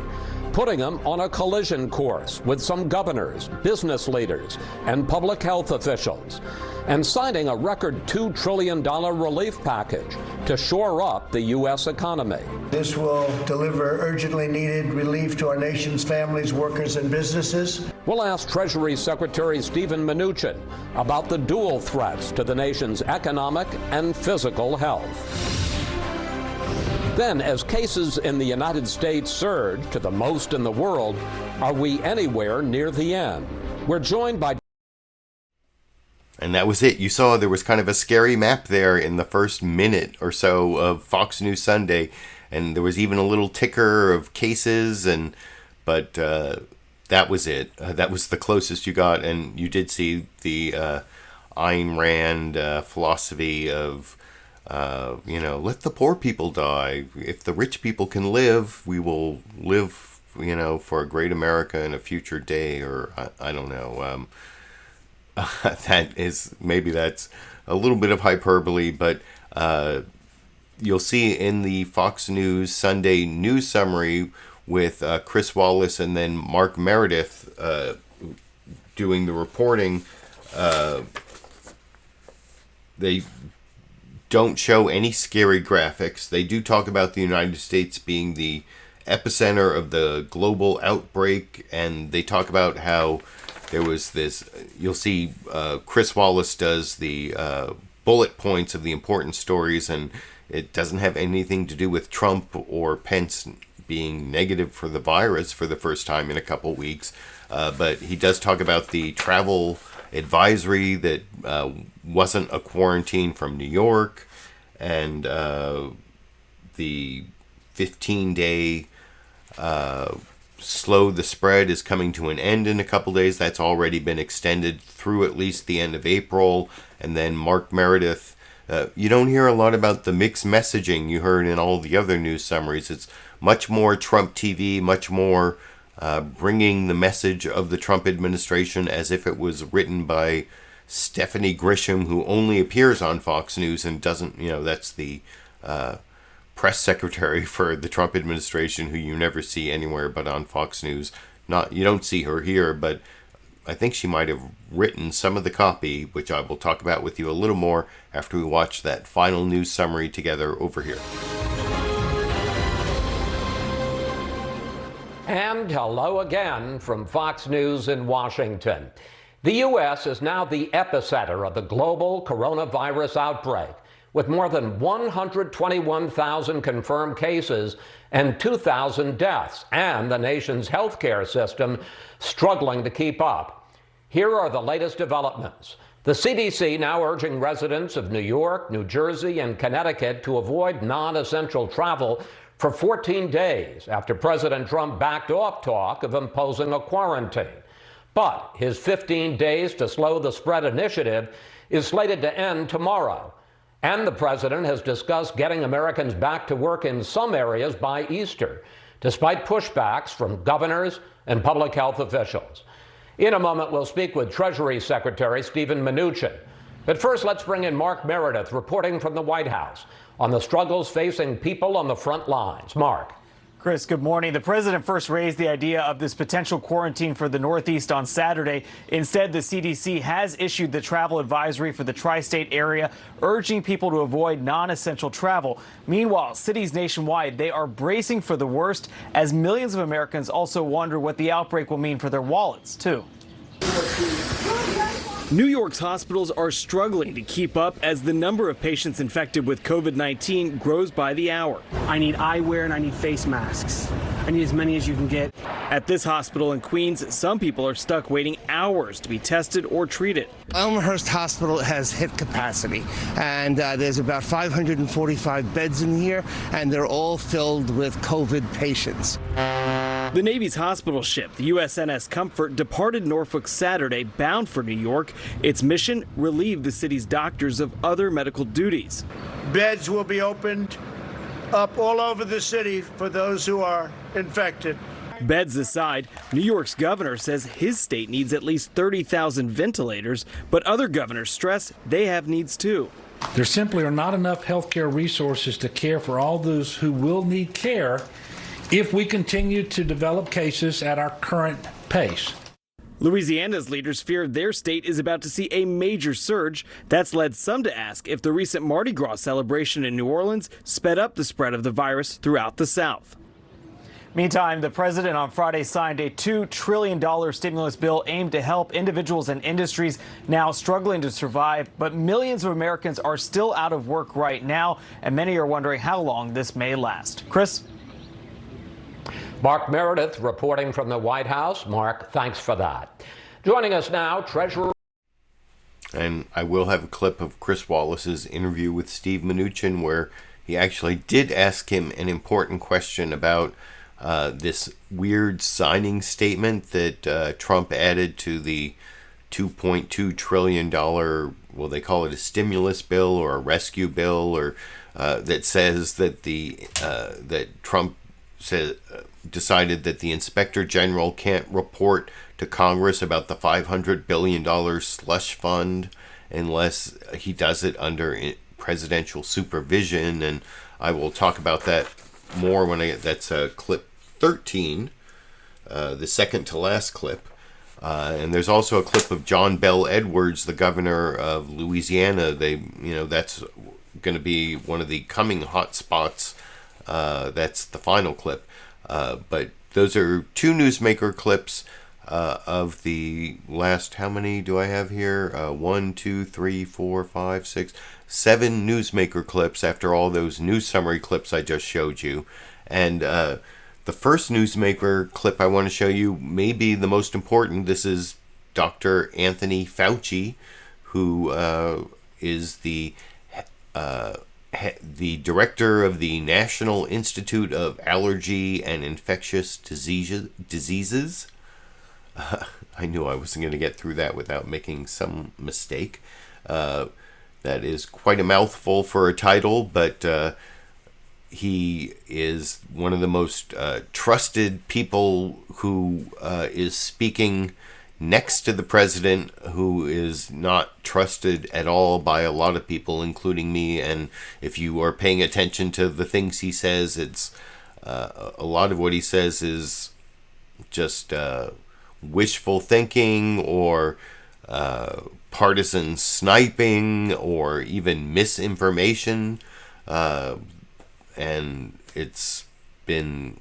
putting him on a collision course with some governors, business leaders, and public health officials, and signing a record $2 trillion relief package to shore up the U.S. economy. This will deliver urgently needed relief to our nation's families, workers, and businesses. We'll ask Treasury Secretary Stephen Mnuchin about the dual threats to the nation's economic and physical health. Then, as cases in the United States surge to the most in the world, are we anywhere near the end? We're joined by... And that was it. You saw there was kind of a scary map there in the first minute or so of Fox News Sunday, and there was even a little ticker of cases, but that was it. That was the closest you got, and you did see the Ayn Rand philosophy of let the poor people die. If the rich people can live, we will live, for a great America in a future day, or I don't know. That's a little bit of hyperbole, but you'll see in the Fox News Sunday news summary with Chris Wallace and then Mark Meredith doing the reporting, they don't show any scary graphics. They do talk about the United States being the epicenter of the global outbreak, and they talk about how there was this, you'll see Chris Wallace does the bullet points of the important stories, and it doesn't have anything to do with Trump or Pence being negative for the virus for the first time in a couple weeks. But he does talk about the travel advisory that wasn't a quarantine from New York, and the 15-day slow the spread is coming to an end in a couple days. That's already been extended through at least the end of April. And then Mark Meredith, you don't hear a lot about the mixed messaging you heard in all the other news summaries. It's much more Trump TV, much more bringing the message of the Trump administration as if it was written by Stephanie Grisham, who only appears on Fox News and doesn't, that's the press secretary for the Trump administration, who you never see anywhere but on Fox News. You don't see her here, but I think she might have written some of the copy, which I will talk about with you a little more after we watch that final news summary together over here. And hello again from Fox News in Washington. The U.S. is now the epicenter of the global coronavirus outbreak, with more than 121,000 confirmed cases and 2,000 deaths, and the nation's healthcare system struggling to keep up. Here are the latest developments. The CDC now urging residents of New York, New Jersey, and Connecticut to avoid non-essential travel for 14 days after President Trump backed off talk of imposing a quarantine. But his 15 days to slow the spread initiative is slated to end tomorrow. And the president has discussed getting Americans back to work in some areas by Easter, despite pushbacks from governors and public health officials. In a moment, we'll speak with Treasury Secretary Stephen Mnuchin. But first, let's bring in Mark Meredith, reporting from the White House on the struggles facing people on the front lines. Mark. Chris, good morning. The president first raised the idea of this potential quarantine for the Northeast on Saturday. Instead, the CDC has issued the travel advisory for the tri-state area, urging people to avoid non-essential travel. Meanwhile, cities nationwide, they are bracing for the worst, as millions of Americans also wonder what the outbreak will mean for their wallets, too. New York's hospitals are struggling to keep up as the number of patients infected with COVID-19 grows by the hour. I need eyewear and I need face masks. I need as many as you can get. At this hospital in Queens, some people are stuck waiting hours to be tested or treated. Elmhurst Hospital has hit capacity, and there's about 545 beds in here, and they're all filled with COVID patients. The Navy's hospital ship, the USNS Comfort, departed Norfolk Saturday, bound for New York. Its mission, relieve the city's doctors of other medical duties. Beds will be opened up all over the city for those who are infected. Beds aside, New York's governor says his state needs at least 30,000 ventilators, but other governors stress they have needs too. There simply are not enough healthcare resources to care for all those who will need care if we continue to develop cases at our current pace. Louisiana's leaders fear their state is about to see a major surge. That's led some to ask if the recent Mardi Gras celebration in New Orleans sped up the spread of the virus throughout the South. Meantime, the president on Friday signed a $2 trillion stimulus bill aimed to help individuals and industries now struggling to survive. But millions of Americans are still out of work right now, and many are wondering how long this may last. Chris? Mark Meredith reporting from the White House. Mark, thanks for that. Joining us now, Treasurer. And I will have a clip of Chris Wallace's interview with Steve Mnuchin, where he actually did ask him an important question about this weird signing statement that Trump added to the $2.2 trillion, well, they call it a stimulus bill or a rescue bill, or that says that that Trump decided that the Inspector General can't report to Congress about the $500 billion slush fund unless he does it under presidential supervision. And I will talk about that more when that's clip 13, the second to last clip. And there's also a clip of John Bell Edwards, the governor of Louisiana. That's going to be one of the coming hot spots. That's the final clip. But those are two newsmaker clips of the last, how many do I have here? 1, 2, 3, 4, 5, 6, 7 newsmaker clips after all those news summary clips I just showed you. And the first newsmaker clip I want to show you may be the most important. This is Dr. Anthony Fauci, who is the director of the National Institute of Allergy and Infectious Diseases. I knew I wasn't going to get through that without making some mistake. That is quite a mouthful for a title, but he is one of the most trusted people who is speaking next to the president, who is not trusted at all by a lot of people, including me. And if you are paying attention to the things he says, it's a lot of what he says is just wishful thinking or partisan sniping or even misinformation. And it's been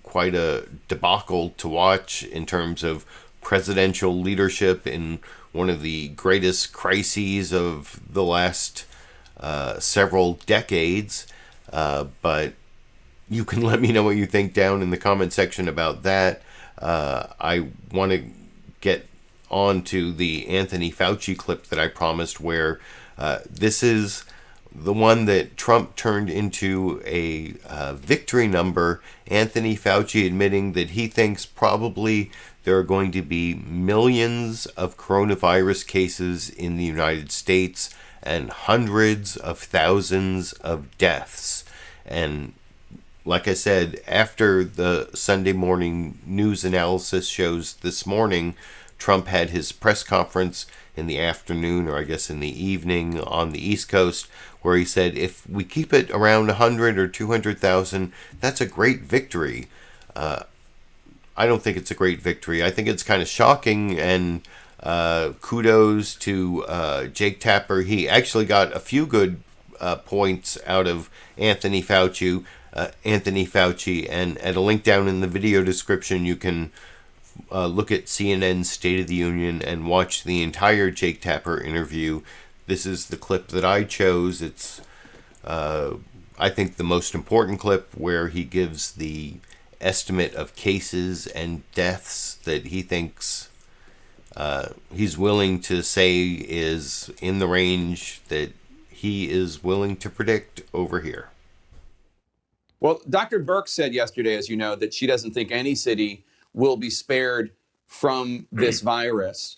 quite a debacle to watch in terms of presidential leadership in one of the greatest crises of the last several decades. But you can let me know what you think down in the comment section about that. I want to get on to the Anthony Fauci clip that I promised, where this is the one that Trump turned into a victory number. Anthony Fauci admitting that he thinks probably there are going to be millions of coronavirus cases in the United States and hundreds of thousands of deaths. And like I said, after the Sunday morning news analysis shows this morning, Trump had his press conference in the afternoon, or I guess in the evening on the East Coast, where he said, if we keep it around 100 or 200,000, that's a great victory. I don't think it's a great victory. I think it's kind of shocking, and kudos to Jake Tapper. He actually got a few good points out of Anthony Fauci, and at a link down in the video description, you can look at CNN's State of the Union and watch the entire Jake Tapper interview. This is the clip that I chose. It's, I think, the most important clip, where he gives the estimate of cases and deaths that he thinks he's willing to say is in the range that he is willing to predict over here. Well, Dr. Birx said yesterday, as you know, that she doesn't think any city will be spared from this virus.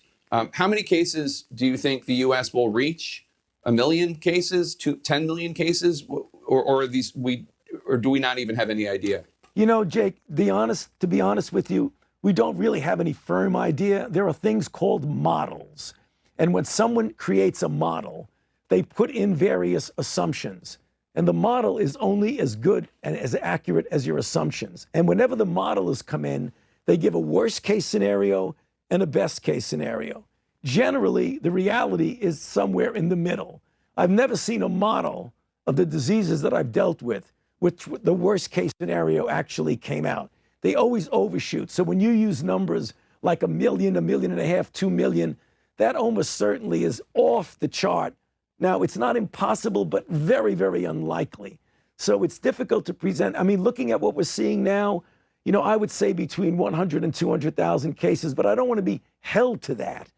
How many cases do you think the U.S. will reach? 1 million cases? 10 million cases? Or do we not even have any idea? You know, Jake, to be honest with you, we don't really have any firm idea. There are things called models. And when someone creates a model, they put in various assumptions. And the model is only as good and as accurate as your assumptions. And whenever the modelers come in, they give a worst case scenario and a best case scenario. Generally, the reality is somewhere in the middle. I've never seen a model of the diseases that I've dealt with which the worst case scenario actually came out. They always overshoot. So when you use numbers like 1 million, 1.5 million, 2 million, that almost certainly is off the chart. Now, it's not impossible, but very, very unlikely. So it's difficult to present. I mean, looking at what we're seeing now, you know, I would say between 100 and 200,000 cases, but I don't want to be held to that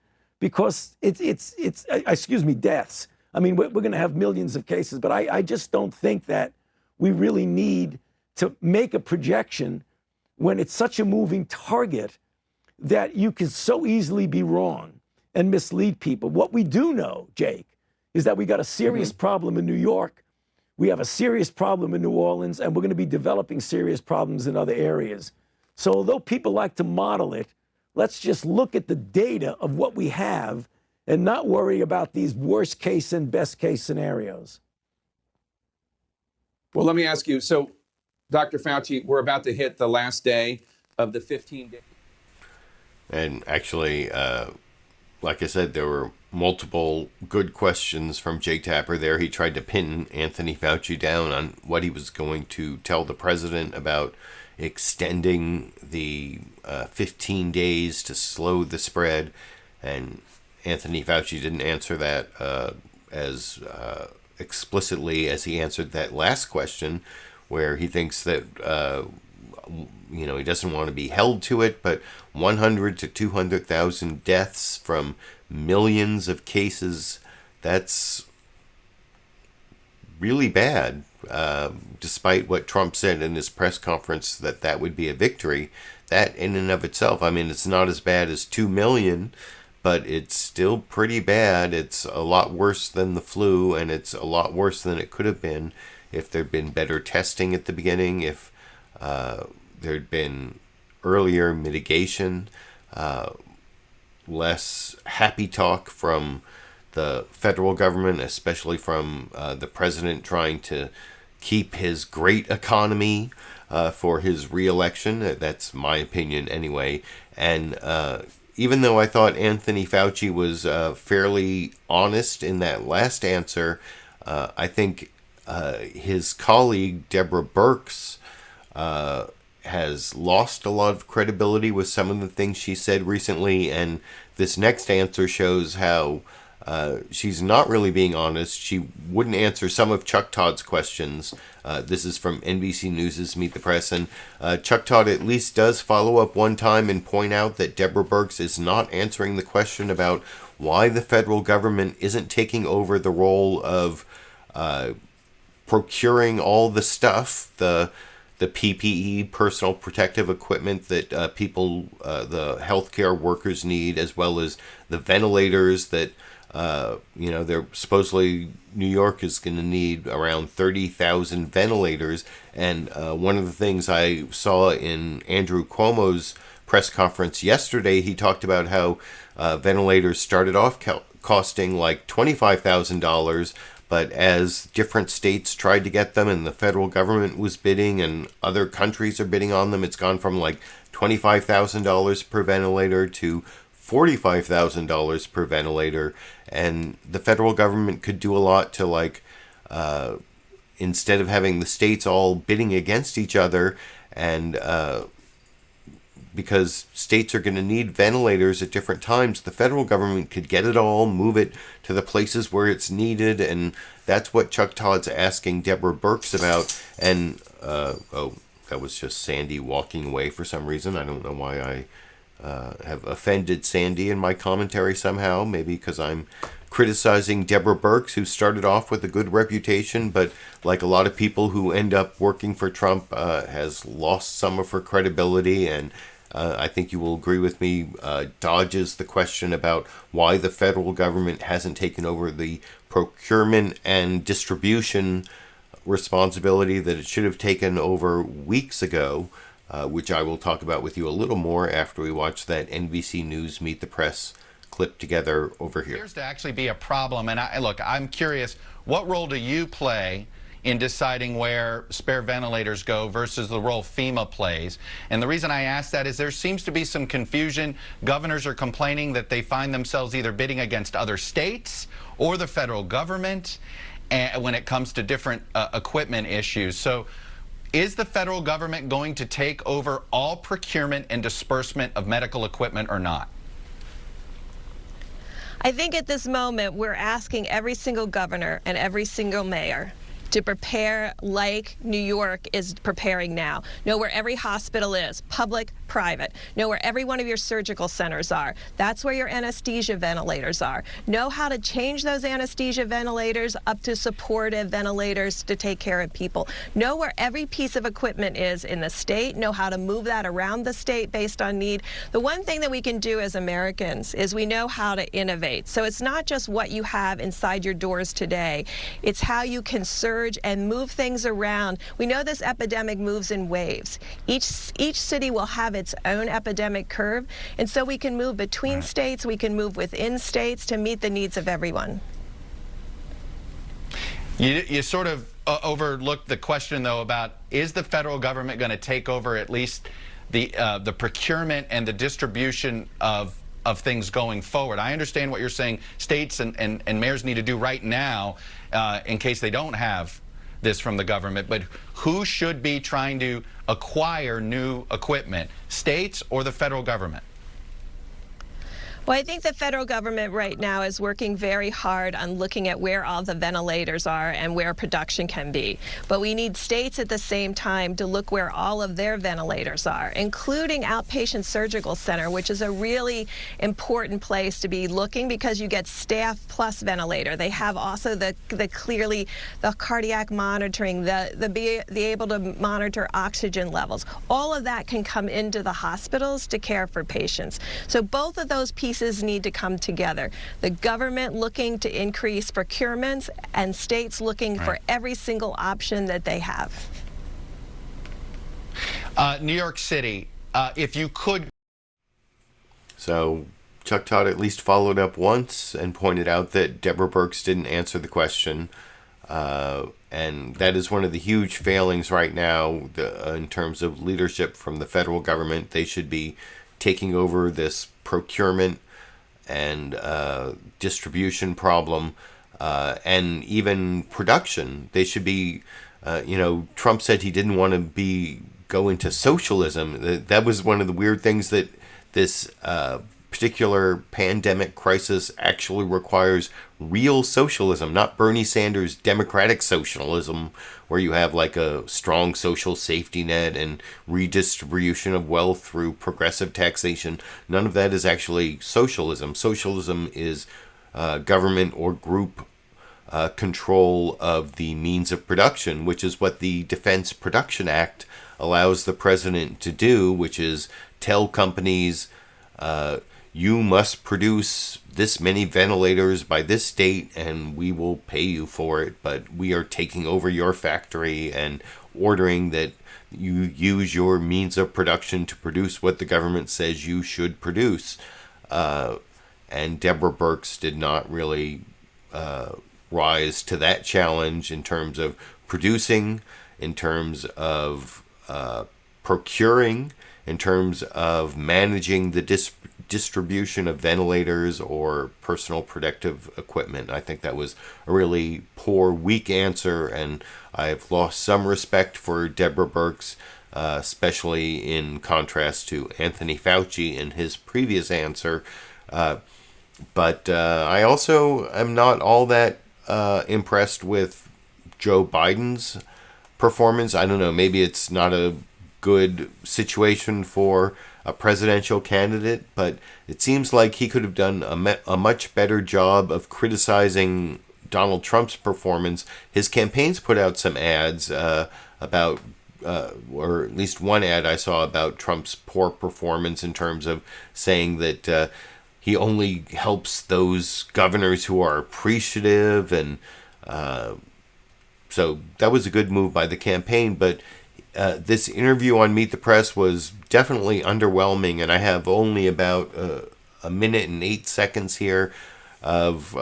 because it's deaths. I mean, we're going to have millions of cases, but I just don't think that we really need to make a projection when it's such a moving target that you can so easily be wrong and mislead people. What we do know, Jake, is that we got a serious problem in New York. We have a serious problem in New Orleans, and we're going to be developing serious problems in other areas. So although people like to model it, let's just look at the data of what we have and not worry about these worst case and best case scenarios. Well, let me ask you, so Dr. Fauci, we're about to hit the last day of the 15-day. And actually, like I said, there were multiple good questions from Jake Tapper there. He tried to pin Anthony Fauci down on what he was going to tell the president about extending the 15 days to slow the spread. And Anthony Fauci didn't answer that as explicitly as he answered that last question, where he thinks that, he doesn't want to be held to it, but 100 to 200,000 deaths from millions of cases, that's really bad, despite what Trump said in his press conference that would be a victory. That in and of itself, I mean, it's not as bad as 2 million, but it's still pretty bad. It's a lot worse than the flu, and it's a lot worse than it could have been if there'd been better testing at the beginning, if there'd been earlier mitigation, less happy talk from the federal government, especially from the president trying to keep his great economy for his re-election. That's my opinion anyway. And even though I thought Anthony Fauci was fairly honest in that last answer, I think his colleague, Deborah Birx, has lost a lot of credibility with some of the things she said recently, and this next answer shows how she's not really being honest. She wouldn't answer some of Chuck Todd's questions. This is from NBC News' Meet the Press, and Chuck Todd at least does follow up one time and point out that Deborah Birx is not answering the question about why the federal government isn't taking over the role of procuring all the stuff, the PPE, personal protective equipment that people, the healthcare workers need, as well as the ventilators that, they're supposedly New York is going to need around 30,000 ventilators. And one of the things I saw in Andrew Cuomo's press conference yesterday, he talked about how ventilators started off costing like $25,000, but as different states tried to get them and the federal government was bidding and other countries are bidding on them, it's gone from like $25,000 per ventilator to $45,000 per ventilator. And the federal government could do a lot to, like, instead of having the states all bidding against each other, and because states are going to need ventilators at different times, the federal government could get it all, move it to the places where it's needed, and that's what Chuck Todd's asking Deborah Birx about. And, that was just Sandy walking away for some reason. I don't know why I have offended Sandy in my commentary somehow, maybe because I'm criticizing Deborah Birx, who started off with a good reputation, but like a lot of people who end up working for Trump, has lost some of her credibility, and I think you will agree with me, dodges the question about why the federal government hasn't taken over the procurement and distribution responsibility that it should have taken over weeks ago, which I will talk about with you a little more after we watch that NBC News Meet the Press clip together over here. Appears to actually be a problem, and I'm curious, what role do you play in deciding where spare ventilators go versus the role FEMA plays? And the reason I ask that is there seems to be some confusion. Governors are complaining that they find themselves either bidding against other states or the federal government when it comes to different equipment issues. So is the federal government going to take over all procurement and disbursement of medical equipment or not? I think at this moment we're asking every single governor and every single mayor to prepare like New York is preparing now. Know where every hospital is, public, private. Know where every one of your surgical centers are. That's where your anesthesia ventilators are. Know how to change those anesthesia ventilators up to supportive ventilators to take care of people. Know where every piece of equipment is in the state. Know how to move that around the state based on need. The one thing that we can do as Americans is we know how to innovate. So it's not just what you have inside your doors today. It's how you can surge and move things around. We know this epidemic moves in waves. Each city will have its own epidemic curve, and so we can move between states, we can move within states to meet the needs of everyone. You sort of overlooked the question, though, about is the federal government going to take over at least the procurement and the distribution of things going forward? I understand what you're saying. States and mayors need to do right now in case they don't have this from the government, but who should be trying to acquire new equipment, states or the federal government? Well, I think the federal government right now is working very hard on looking at where all the ventilators are and where production can be. But we need states at the same time to look where all of their ventilators are, including outpatient surgical center, which is a really important place to be looking because you get staff plus ventilator. They have also the cardiac monitoring, the able to monitor oxygen levels. All of that can come into the hospitals to care for patients. So both of those pieces need to come together. The government looking to increase procurements and states looking for every single option that they have. New York City, if you could. So Chuck Todd at least followed up once and pointed out that Deborah Birx didn't answer the question. And that is one of the huge failings right now in terms of leadership from the federal government. They should be taking over this procurement and distribution problem and even production. They should be, Trump said he didn't want to be go into socialism. That was one of the weird things, that this particular pandemic crisis actually requires real socialism, not Bernie Sanders' democratic socialism, where you have like a strong social safety net and redistribution of wealth through progressive taxation. None of that is actually socialism. Socialism is government or group control of the means of production, which is what the Defense Production Act allows the president to do, which is tell companies, you must produce this many ventilators by this date and we will pay you for it, but we are taking over your factory and ordering that you use your means of production to produce what the government says you should produce. And Deborah Birx did not really rise to that challenge in terms of producing, in terms of procuring, in terms of managing the distribution of ventilators or personal protective equipment. I think that was a really poor, weak answer, and I've lost some respect for Deborah Birx, especially in contrast to Anthony Fauci in his previous answer. But I also am not all that impressed with Joe Biden's performance. I don't know, maybe it's not a good situation for a presidential candidate, but it seems like he could have done a much better job of criticizing Donald Trump's performance. His campaign's put out some ads about, or at least one ad I saw about Trump's poor performance in terms of saying that he only helps those governors who are appreciative, and so that was a good move by the campaign. But this interview on Meet the Press was definitely underwhelming, and I have only about a minute and 8 seconds here of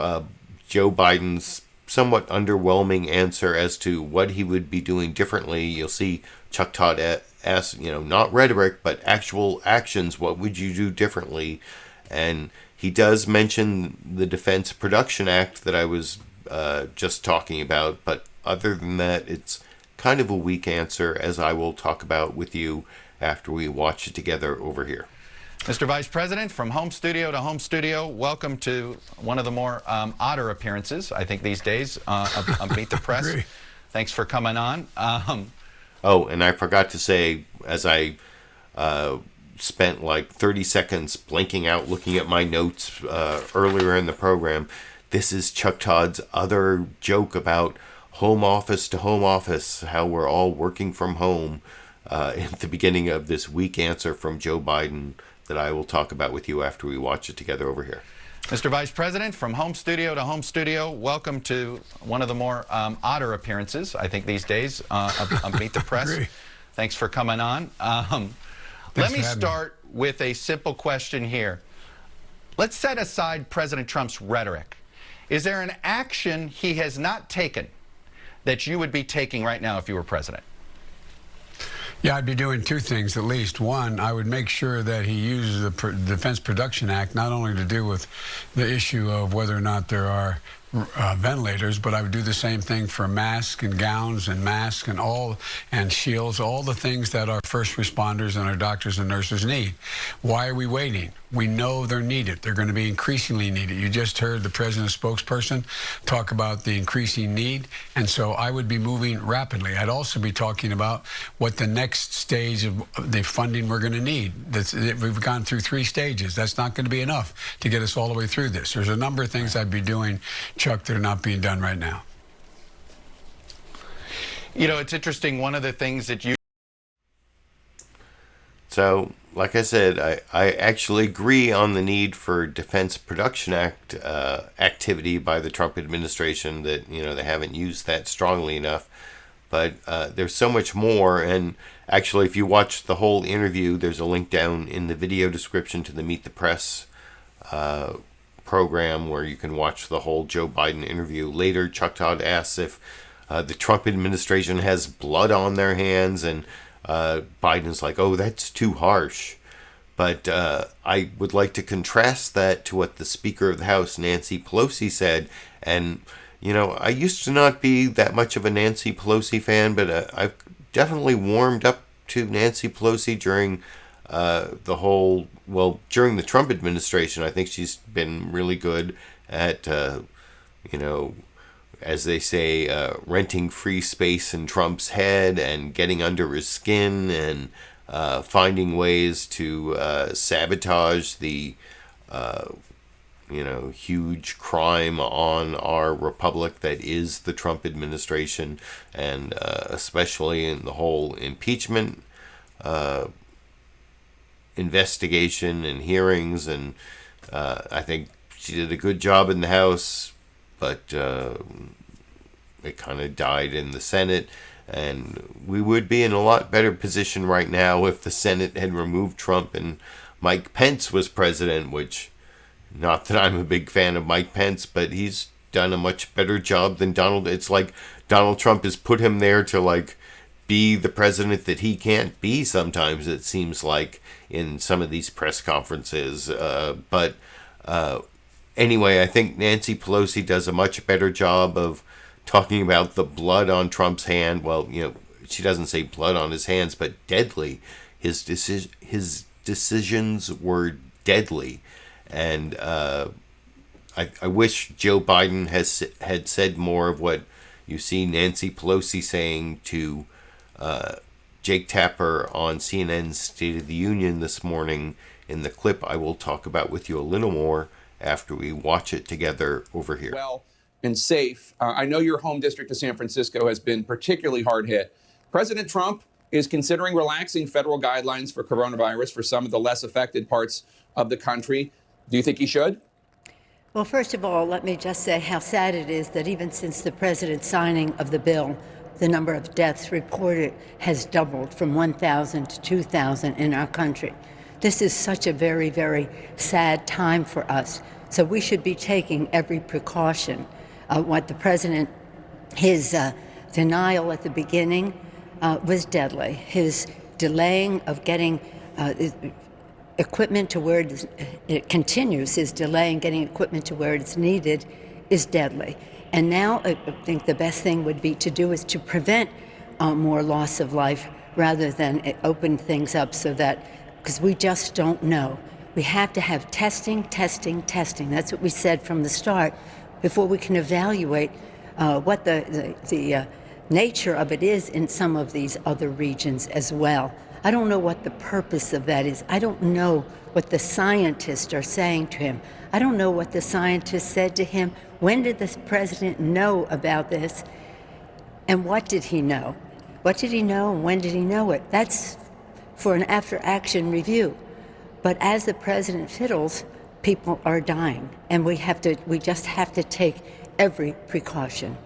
Joe Biden's somewhat underwhelming answer as to what he would be doing differently. You'll see Chuck Todd ask, not rhetoric, but actual actions. What would you do differently? And he does mention the Defense Production Act that I was just talking about, but other than that, it's kind of a weak answer, as I will talk about with you after we watch it together over here. Mr. Vice President, from home studio to home studio, welcome to one of the more odder appearances, I think, these days of Meet the Press. Thanks for coming on. Oh, and I forgot to say, as I spent like 30 seconds blanking out looking at my notes earlier in the program, this is Chuck Todd's other joke about home office to home office, how we're all working from home, at the beginning of this weak answer from Joe Biden that I will talk about with you after we watch it together over here. Mr. Vice President, from home studio to home studio, welcome to one of the more odder appearances, I think, these days of Meet the Press. Thanks for coming on. Let me start with a simple question here. Let's set aside President Trump's rhetoric. Is there an action he has not taken that you would be taking right now if you were president? Yeah, I'd be doing two things at least. One, I would make sure that he uses the Defense Production Act not only to deal with the issue of whether or not there are ventilators, but I would do the same thing for masks and gowns and masks and shields, all the things that our first responders and our doctors and nurses need. Why are we waiting? We know they're needed. They're going to be increasingly needed. You just heard the president's spokesperson talk about the increasing need, and so I would be moving rapidly. I'd also be talking about what the next stage of the funding we're going to need. We've gone through 3 stages. That's not going to be enough to get us all the way through this. There's a number of things I'd be doing, Chuck, that are not being done right now. You know, it's interesting. One of the things that you... So, like I said, I actually agree on the need for Defense Production Act activity by the Trump administration, that, they haven't used that strongly enough. But there's so much more. And actually, if you watch the whole interview, there's a link down in the video description to the Meet the Press program where you can watch the whole Joe Biden interview. Later, Chuck Todd asks if the Trump administration has blood on their hands, and Biden's like, oh, that's too harsh. But I would like to contrast that to what the Speaker of the House, Nancy Pelosi, said. And, I used to not be that much of a Nancy Pelosi fan, but I've definitely warmed up to Nancy Pelosi during during the Trump administration. I think she's been really good at, as they say, renting free space in Trump's head and getting under his skin and finding ways to sabotage the, huge crime on our republic that is the Trump administration, and especially in the whole impeachment investigation and hearings. And I think she did a good job in the House, but it kind of died in the Senate. And we would be in a lot better position right now if the Senate had removed Trump and Mike Pence was president, which, not that I'm a big fan of Mike Pence, but he's done a much better job than Donald. It's like Donald Trump has put him there to be the president that he can't be sometimes, it seems like, in some of these press conferences. But anyway, I think Nancy Pelosi does a much better job of talking about the blood on Trump's hand. Well, she doesn't say blood on his hands, but deadly. His decisions were deadly. And I wish Joe Biden had said more of what you see Nancy Pelosi saying to Jake Tapper on CNN's State of the Union this morning in the clip I will talk about with you a little more after we watch it together over here. Well and safe. I know your home district of San Francisco has been particularly hard hit. President Trump is considering relaxing federal guidelines for coronavirus for some of the less affected parts of the country. Do you think he should? Well, first of all, let me just say how sad it is that even since the president's signing of the bill, the number of deaths reported has doubled from 1,000 to 2,000 in our country. This is such a very, very sad time for us. So we should be taking every precaution. What the president, his denial at the beginning was deadly. His delaying of getting equipment to where it continues, his delay in getting equipment to where it's needed is deadly. And now I think the best thing would be to do is to prevent more loss of life rather than open things up so that, because we just don't know. We have to have testing. That's what we said from the start before we can evaluate what the nature of it is in some of these other regions as well. I don't know what the purpose of that is. I don't know what the scientists are saying to him. I don't know what the scientists said to him. When did the president know about this? And what did he know? What did he know and when did he know it? That's for an after-action review. But as the president fiddles, people are dying. And we just have to take every precaution.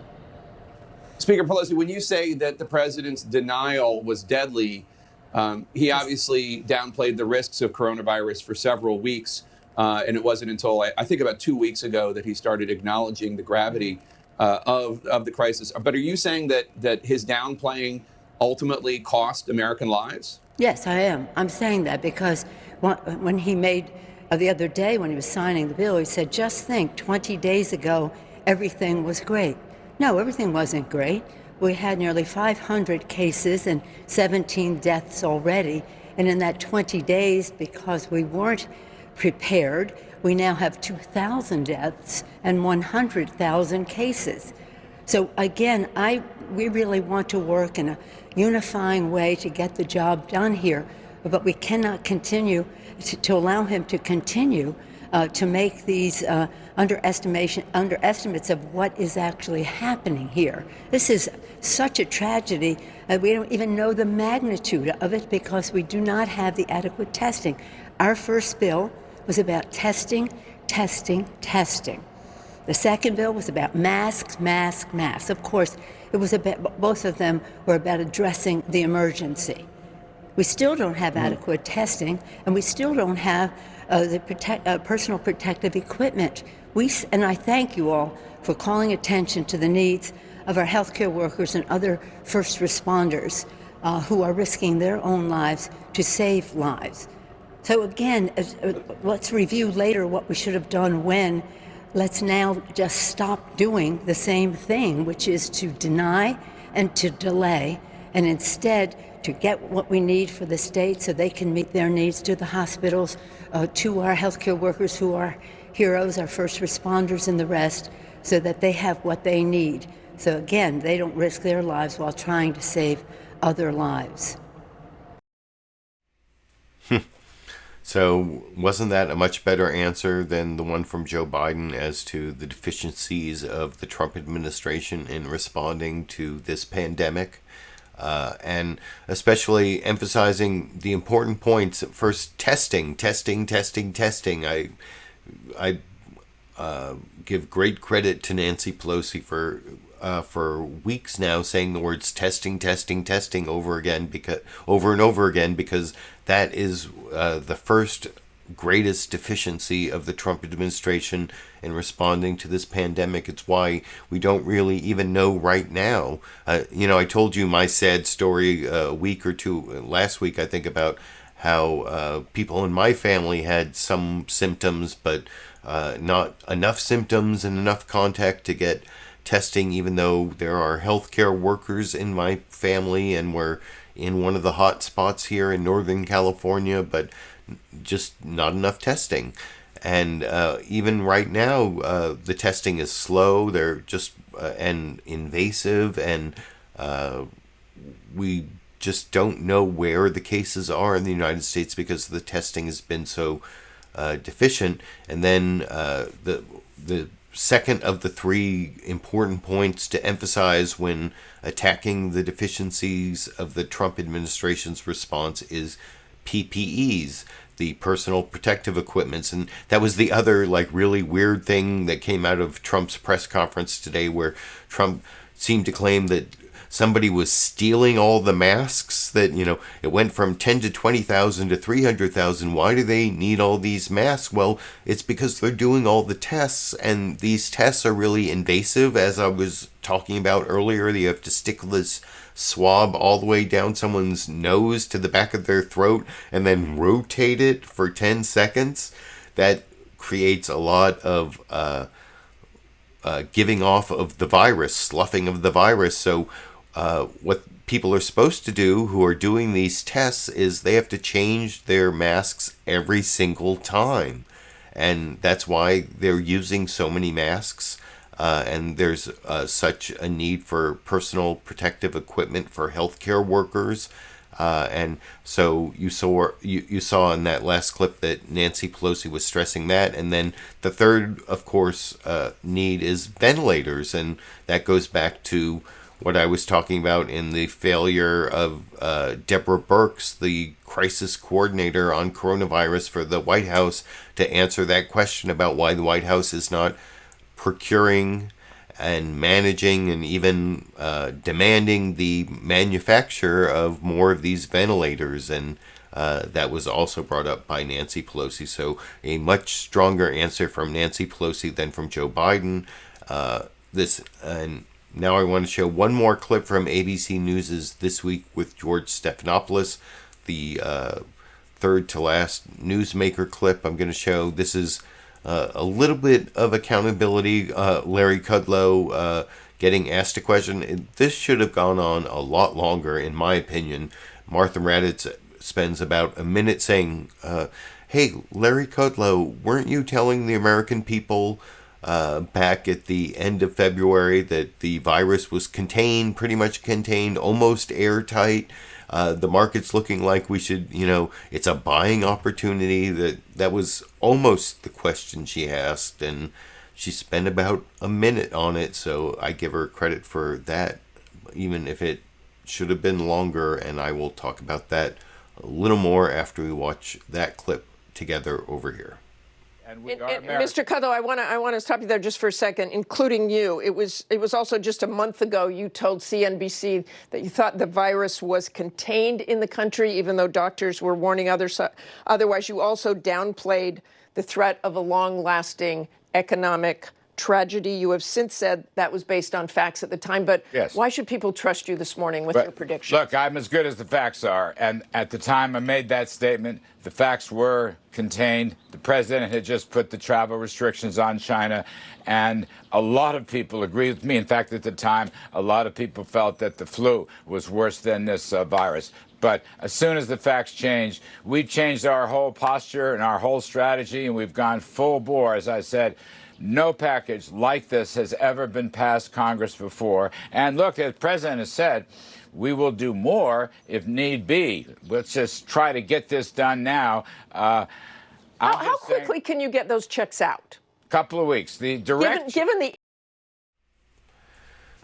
Speaker Pelosi, when you say that the president's denial was deadly, he obviously downplayed the risks of coronavirus for several weeks. And it wasn't until I think about 2 weeks ago that he started acknowledging the gravity of the crisis. But are you saying that his downplaying ultimately cost American lives? Yes, I am. I'm saying that because when he made the other day when he was signing the bill, he said, just think 20 days ago, everything was great. No, everything wasn't great. We had nearly 500 cases and 17 deaths already. And in that 20 days, because we weren't prepared, we now have 2,000 deaths and 100,000 cases. So again, we really want to work in a unifying way to get the job done here, but we cannot continue to allow him to continue to make these underestimates of what is actually happening here. This is such a tragedy. We don't even know the magnitude of it because we do not have the adequate testing. Our first bill was about testing. The second bill was about masks. Of course, it was about, both of them were about addressing the emergency. We still don't have adequate testing, and we still don't have the personal protective equipment. And I thank you all for calling attention to the needs of our healthcare workers and other first responders who are risking their own lives to save lives. So again, let's review later what we should have done when. Let's now just stop doing the same thing, which is to deny and to delay, and instead to get what we need for the state so they can meet their needs, to the hospitals, to our healthcare workers who are heroes, our first responders and the rest, so that they have what they need. So again, they don't risk their lives while trying to save other lives. So wasn't that a much better answer than the one from Joe Biden as to the deficiencies of the Trump administration in responding to this pandemic? And especially emphasizing the important points. First, testing. I give great credit to Nancy Pelosi for weeks now saying the words testing over and over again, because that is the first greatest deficiency of the Trump administration in responding to this pandemic. It's why we don't really even know right now. I told you my sad story a week or two last week, I think, about how people in my family had some symptoms, but not enough symptoms and enough contact to get testing, even though there are healthcare workers in my family and we're in one of the hot spots here in Northern California, but just not enough testing. And even right now, the testing is slow. They're just and invasive, and we just don't know where the cases are in the United States because the testing has been so deficient. And then the second of the three important points to emphasize when attacking the deficiencies of the Trump administration's response is PPEs, the personal protective equipments. And that was the other really weird thing that came out of Trump's press conference today, where Trump seemed to claim that somebody was stealing all the masks, that, it went from 10 to 20,000 to 300,000. Why do they need all these masks? Well, it's because they're doing all the tests, and these tests are really invasive. As I was talking about earlier, you have to stick this swab all the way down someone's nose to the back of their throat and then rotate it for 10 seconds. That creates a lot of giving off of the virus, sloughing of the virus. So what people are supposed to do who are doing these tests is they have to change their masks every single time. And that's why they're using so many masks. And there's such a need for personal protective equipment for healthcare workers. And so you saw in that last clip that Nancy Pelosi was stressing that. And then the third, of course, need is ventilators. And that goes back to what I was talking about in the failure of Deborah Birx, the crisis coordinator on coronavirus for the White House, to answer that question about why the White House is not procuring and managing and even demanding the manufacture of more of these ventilators. And that was also brought up by Nancy Pelosi. So a much stronger answer from Nancy Pelosi than from Joe Biden. And now I want to show one more clip from ABC News' This Week with George Stephanopoulos, the third to last newsmaker clip I'm going to show. This is a little bit of accountability. Larry Kudlow getting asked a question. This should have gone on a lot longer, in my opinion. Martha Raddatz spends about a minute saying, hey, Larry Kudlow, weren't you telling the American people back at the end of February that the virus was contained, pretty much contained, almost airtight? The market's looking like we should, it's a buying opportunity. That was almost the question she asked, and she spent about a minute on it, so I give her credit for that, even if it should have been longer, and I will talk about that a little more after we watch that clip together over here. And Mr. Kudlow, I want to stop you there just for a second, including you. It was also just a month ago you told CNBC that you thought the virus was contained in the country, even though doctors were warning others. Otherwise, you also downplayed the threat of a long-lasting economic tragedy. You have since said that was based on facts at the time, but yes. Why should people trust you this morning with your prediction? Look, I'm as good as the facts are, and at the time I made that statement, the facts were contained. The president had just put the travel restrictions on China, and a lot of people agreed with me. In fact, at the time, a lot of people felt that the flu was worse than this virus. But as soon as the facts change, we've changed our whole posture and our whole strategy, and we've gone full bore. As I said, no package like this has ever been passed Congress before. And look, as the president has said, we will do more if need be. Let's just try to get this done now. How quickly can you get those checks out? Couple of weeks. The direct given the.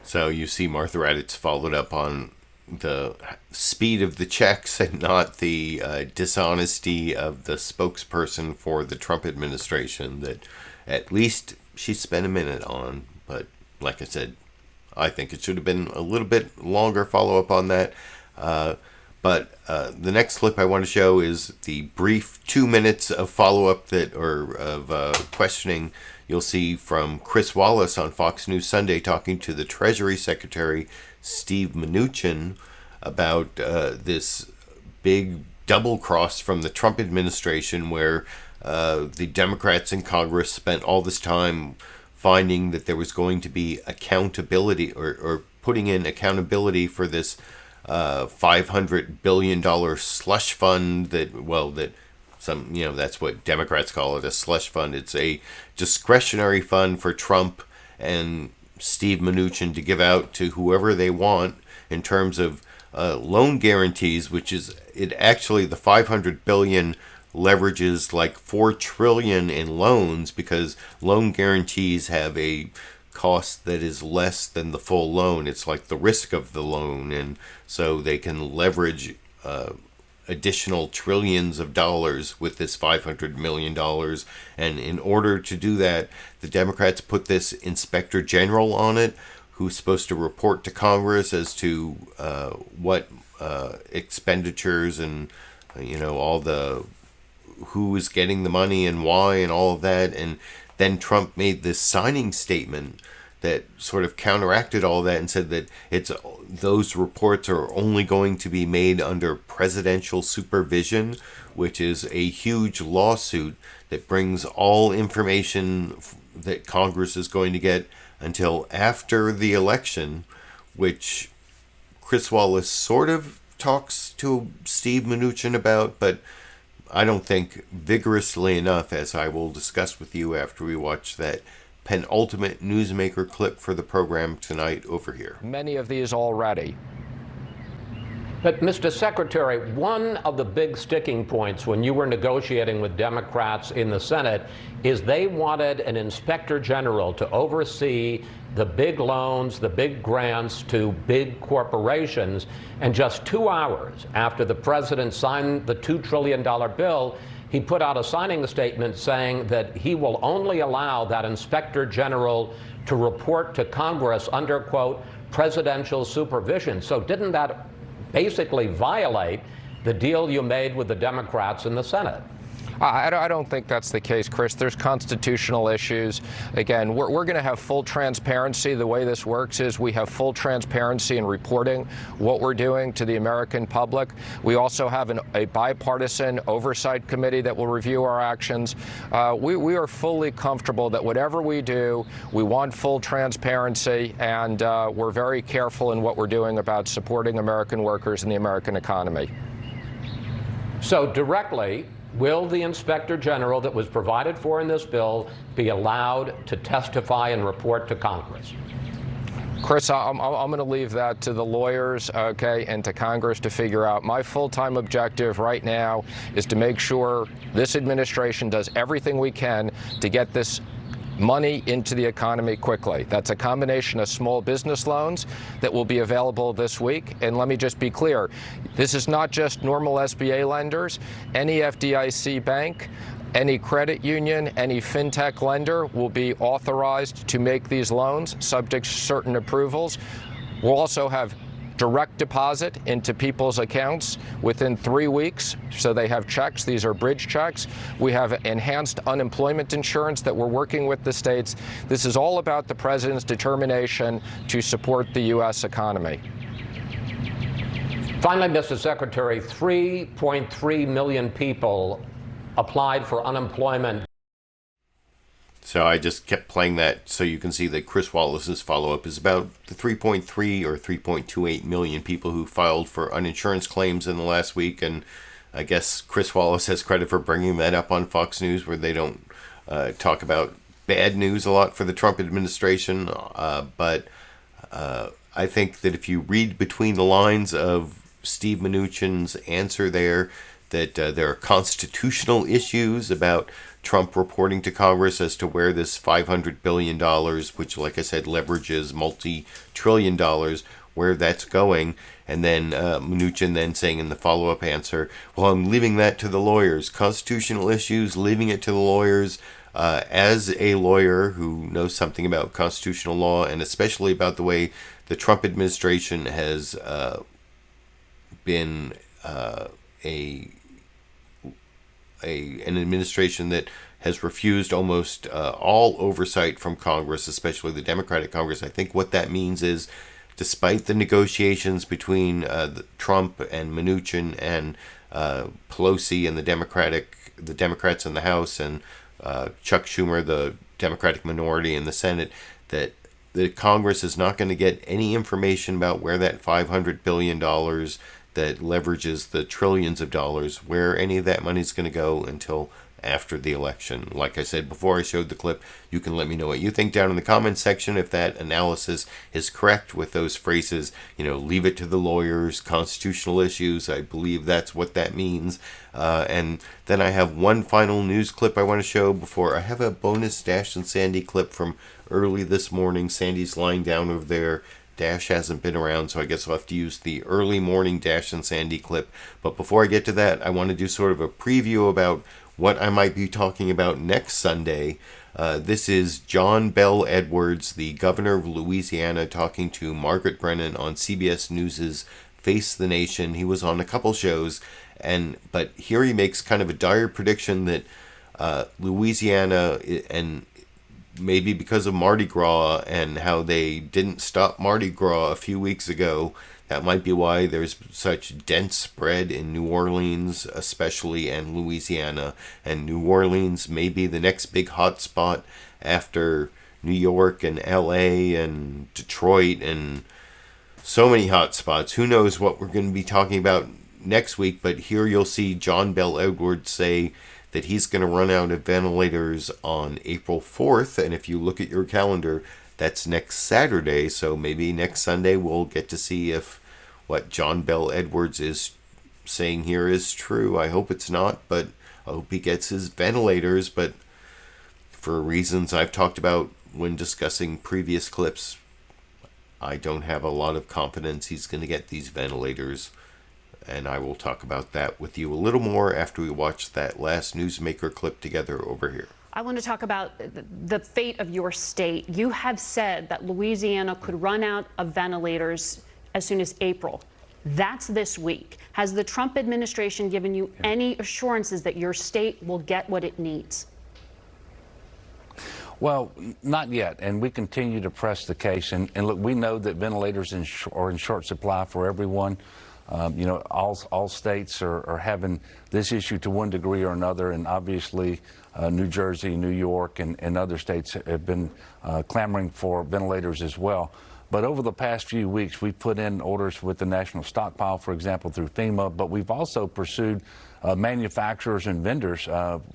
So you see Martha Raddatz followed up on the speed of the checks and not the dishonesty of the spokesperson for the Trump administration that at least she spent a minute on. But like I said, I think it should have been a little bit longer follow-up on that. But the next clip I want to show is the brief 2 minutes of follow-up of questioning you'll see from Chris Wallace on Fox News Sunday talking to the Treasury Secretary Steve Mnuchin about this big double cross from the Trump administration where the Democrats in Congress spent all this time finding that there was going to be accountability or putting in accountability for this $500 billion slush fund that some, that's what Democrats call it, a slush fund. It's a discretionary fund for Trump and Steve Mnuchin to give out to whoever they want in terms of loan guarantees, which is the $500 billion leverages like $4 trillion in loans because loan guarantees have a cost that is less than the full loan. It's like the risk of the loan, and so they can leverage additional trillions of dollars with this $500 million. And in order to do that, the Democrats put this inspector general on it, who's supposed to report to Congress as to what expenditures and all the who is getting the money and why and all of that. And then Trump made this signing statement that sort of counteracted all that and said that those reports are only going to be made under presidential supervision, which is a huge lawsuit that brings all information that Congress is going to get until after the election, which Chris Wallace sort of talks to Steve Mnuchin about, but I don't think vigorously enough, as I will discuss with you after we watch that penultimate newsmaker clip for the program tonight over here. Many of these already. But, Mr. Secretary, one of the big sticking points when you were negotiating with Democrats in the Senate is they wanted an inspector general to oversee the big loans, the big grants to big corporations. And just 2 hours after the president signed the $2 trillion bill, he put out a signing statement saying that he will only allow that inspector general to report to Congress under, quote, presidential supervision. So didn't that basically violate the deal you made with the Democrats in the Senate? I don't think that's the case, Chris. There's constitutional issues. Again, we're going to have full transparency. The way this works is we have full transparency in reporting what we're doing to the American public. We also have a bipartisan oversight committee that will review our actions. We are fully comfortable that whatever we do, we want full transparency, and we're very careful in what we're doing about supporting American workers and the American economy. So directly, will the inspector general that was provided for in this bill be allowed to testify and report to Congress? Chris, I'm going to leave that to the lawyers, okay, and to Congress to figure out. My full-time objective right now is to make sure this administration does everything we can to get this money into the economy quickly. That's a combination of small business loans that will be available this week. And let me just be clear, this is not just normal SBA lenders. Any FDIC bank, any credit union, any fintech lender will be authorized to make these loans subject to certain approvals. We'll also have direct deposit into people's accounts within 3 weeks, so they have checks. These are bridge checks. We have enhanced unemployment insurance that we're working with the states. This is all about the president's determination to support the U.S. economy. Finally, Mr. Secretary, 3.3 million people applied for unemployment. So I just kept playing that so you can see that Chris Wallace's follow-up is about the 3.3 or 3.28 million people who filed for uninsurance claims in the last week. And I guess Chris Wallace has credit for bringing that up on Fox News, where they don't talk about bad news a lot for the Trump administration. But I think that if you read between the lines of Steve Mnuchin's answer there, that there are constitutional issues about Trump reporting to Congress as to where this $500 billion, which, like I said, leverages multi-trillion dollars, where that's going. And then Mnuchin then saying in the follow-up answer, well, I'm leaving that to the lawyers. Constitutional issues, leaving it to the lawyers. As a lawyer who knows something about constitutional law, and especially about the way the Trump administration has been an administration that has refused almost all oversight from Congress, especially the Democratic Congress. I think what that means is, despite the negotiations between Trump and Mnuchin and Pelosi and the Democrats in the House, and Chuck Schumer, the Democratic minority in the Senate, that the Congress is not going to get any information about where that $500 billion that leverages the trillions of dollars, where any of that money is going to go until after the election. Like I said before I showed the clip, you can let me know what you think down in the comments section if that analysis is correct with those phrases, leave it to the lawyers, constitutional issues. I believe that's what that means. And then I have one final news clip I want to show before I have a bonus Dash and Sandy clip from early this morning. Sandy's lying down over there. Dash hasn't been around, so I guess I'll have to use the early morning Dash and Sandy clip. But before I get to that, I want to do sort of a preview about what I might be talking about next Sunday. This is John Bel Edwards, the governor of Louisiana, talking to Margaret Brennan on CBS News' Face the Nation. He was on a couple shows, but here he makes kind of a dire prediction that Louisiana, and maybe because of Mardi Gras and how they didn't stop Mardi Gras a few weeks ago, that might be why there's such dense spread in New Orleans, especially, and Louisiana. And New Orleans may be the next big hot spot after New York and LA and Detroit and so many hot spots. Who knows what we're going to be talking about next week, but here you'll see John Bel Edwards say that he's going to run out of ventilators on April 4th. And if you look at your calendar, that's next Saturday. So maybe next Sunday we'll get to see if what John Bel Edwards is saying here is true. I hope it's not, but I hope he gets his ventilators. But for reasons I've talked about when discussing previous clips, I don't have a lot of confidence he's going to get these ventilators. And I will talk about that with you a little more after we watch that last Newsmaker clip together over here. I want to talk about the fate of your state. You have said that Louisiana could run out of ventilators as soon as April. That's this week. Has the Trump administration given you any assurances that your state will get what it needs? Well, not yet, and we continue to press the case. And look, we know that ventilators are in short supply for everyone. All states are having this issue to one degree or another, and obviously New Jersey, New York, and other states have been clamoring for ventilators as well. But over the past few weeks, we've put in orders with the National Stockpile, for example, through FEMA, but we've also pursued manufacturers and vendors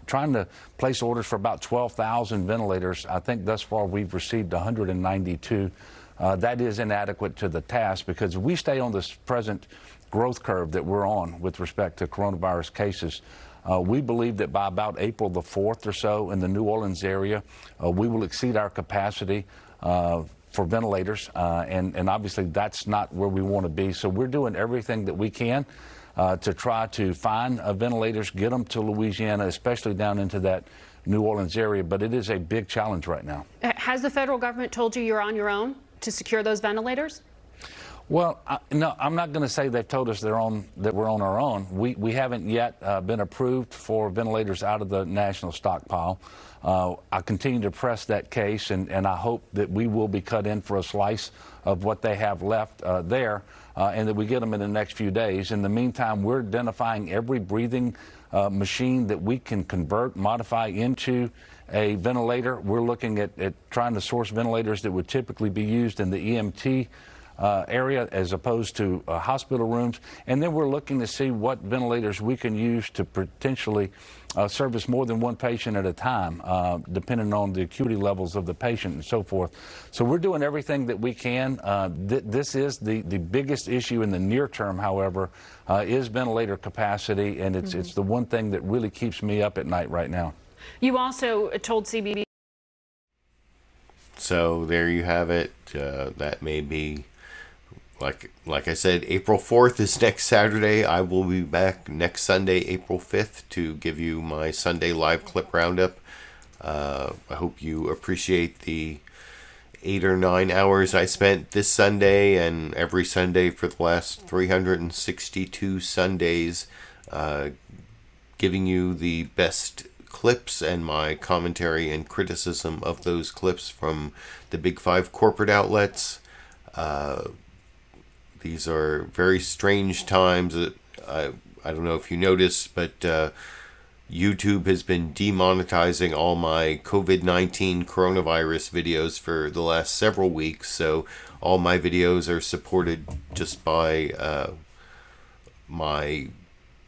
trying to place orders for about 12,000 ventilators. I think thus far we've received 192. That is inadequate to the task, because we stay on this present growth curve that we're on with respect to coronavirus cases. We believe that by about April the 4th or so in the New Orleans area, we will exceed our capacity for ventilators, and obviously that's not where we want to be. So we're doing everything that we can to try to find ventilators, get them to Louisiana, especially down into that New Orleans area, but it is a big challenge right now. Has the federal government told you you're on your own to secure those ventilators? Well, no, I'm not going to say they've told us that we're on our own. We haven't yet been approved for ventilators out of the national stockpile. I continue to press that case, and I hope that we will be cut in for a slice of what they have left there, and that we get them in the next few days. In the meantime, we're identifying every breathing machine that we can convert, modify into a ventilator. We're looking at trying to source ventilators that would typically be used in the EMT area as opposed to hospital rooms. And then we're looking to see what ventilators we can use to potentially service more than one patient at a time, depending on the acuity levels of the patient and so forth. So we're doing everything that we can. This is the biggest issue in the near term, however, is ventilator capacity, and it's the one thing that really keeps me up at night right now. You also told CBB. So there you have it. That may be, like I said, April 4th is next Saturday. I will be back next Sunday, April 5th, to give you my Sunday live clip roundup. I hope you appreciate the 8 or 9 hours I spent this Sunday and every Sunday for the last 362 Sundays, giving you the best clips and my commentary and criticism of those clips from the Big Five corporate outlets. These are very strange times. I don't know if you noticed, but YouTube has been demonetizing all my COVID-19 coronavirus videos for the last several weeks. So all my videos are supported just by my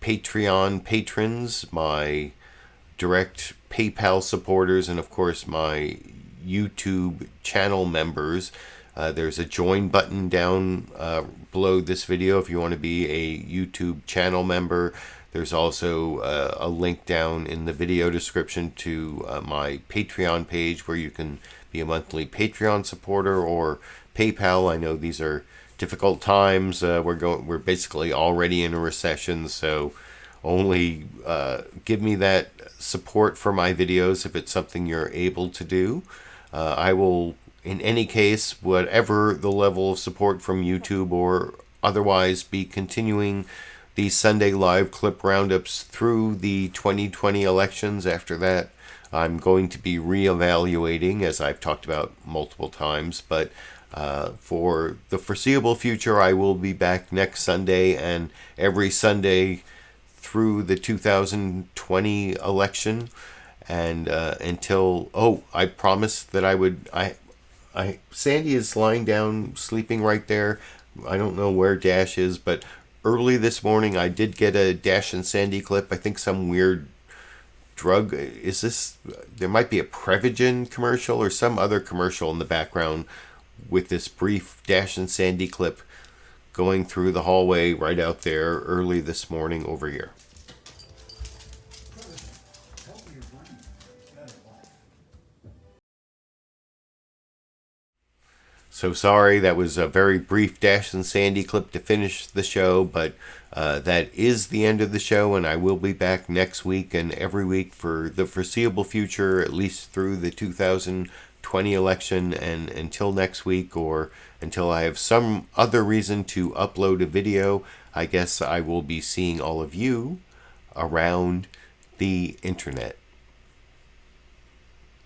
Patreon patrons, my direct PayPal supporters, and of course my YouTube channel members. There's a join button down below this video if you want to be a YouTube channel member. There's also a link down in the video description to my Patreon page where you can be a monthly Patreon supporter, or PayPal. I know these are difficult times. We're basically already in a recession, so only give me that support for my videos if it's something you're able to do. I will, in any case, whatever the level of support from YouTube or otherwise, be continuing these Sunday live clip roundups through the 2020 elections. After that, I'm going to be reevaluating, as I've talked about multiple times, but for the foreseeable future, I will be back next Sunday and every Sunday through the 2020 election, and until I promised that I would. Sandy is lying down sleeping right there. I don't know where Dash is, but early this morning I did get a Dash and Sandy clip. I think some weird drug. Is this? There might be a Prevagen commercial or some other commercial in the background with this brief Dash and Sandy clip going through the hallway right out there early this morning over here. So sorry, that was a very brief Dash and Sandy clip to finish the show, but that is the end of the show, and I will be back next week and every week for the foreseeable future, at least through the 2020 election, and until next week, or until I have some other reason to upload a video. I guess I will be seeing all of you around the internet.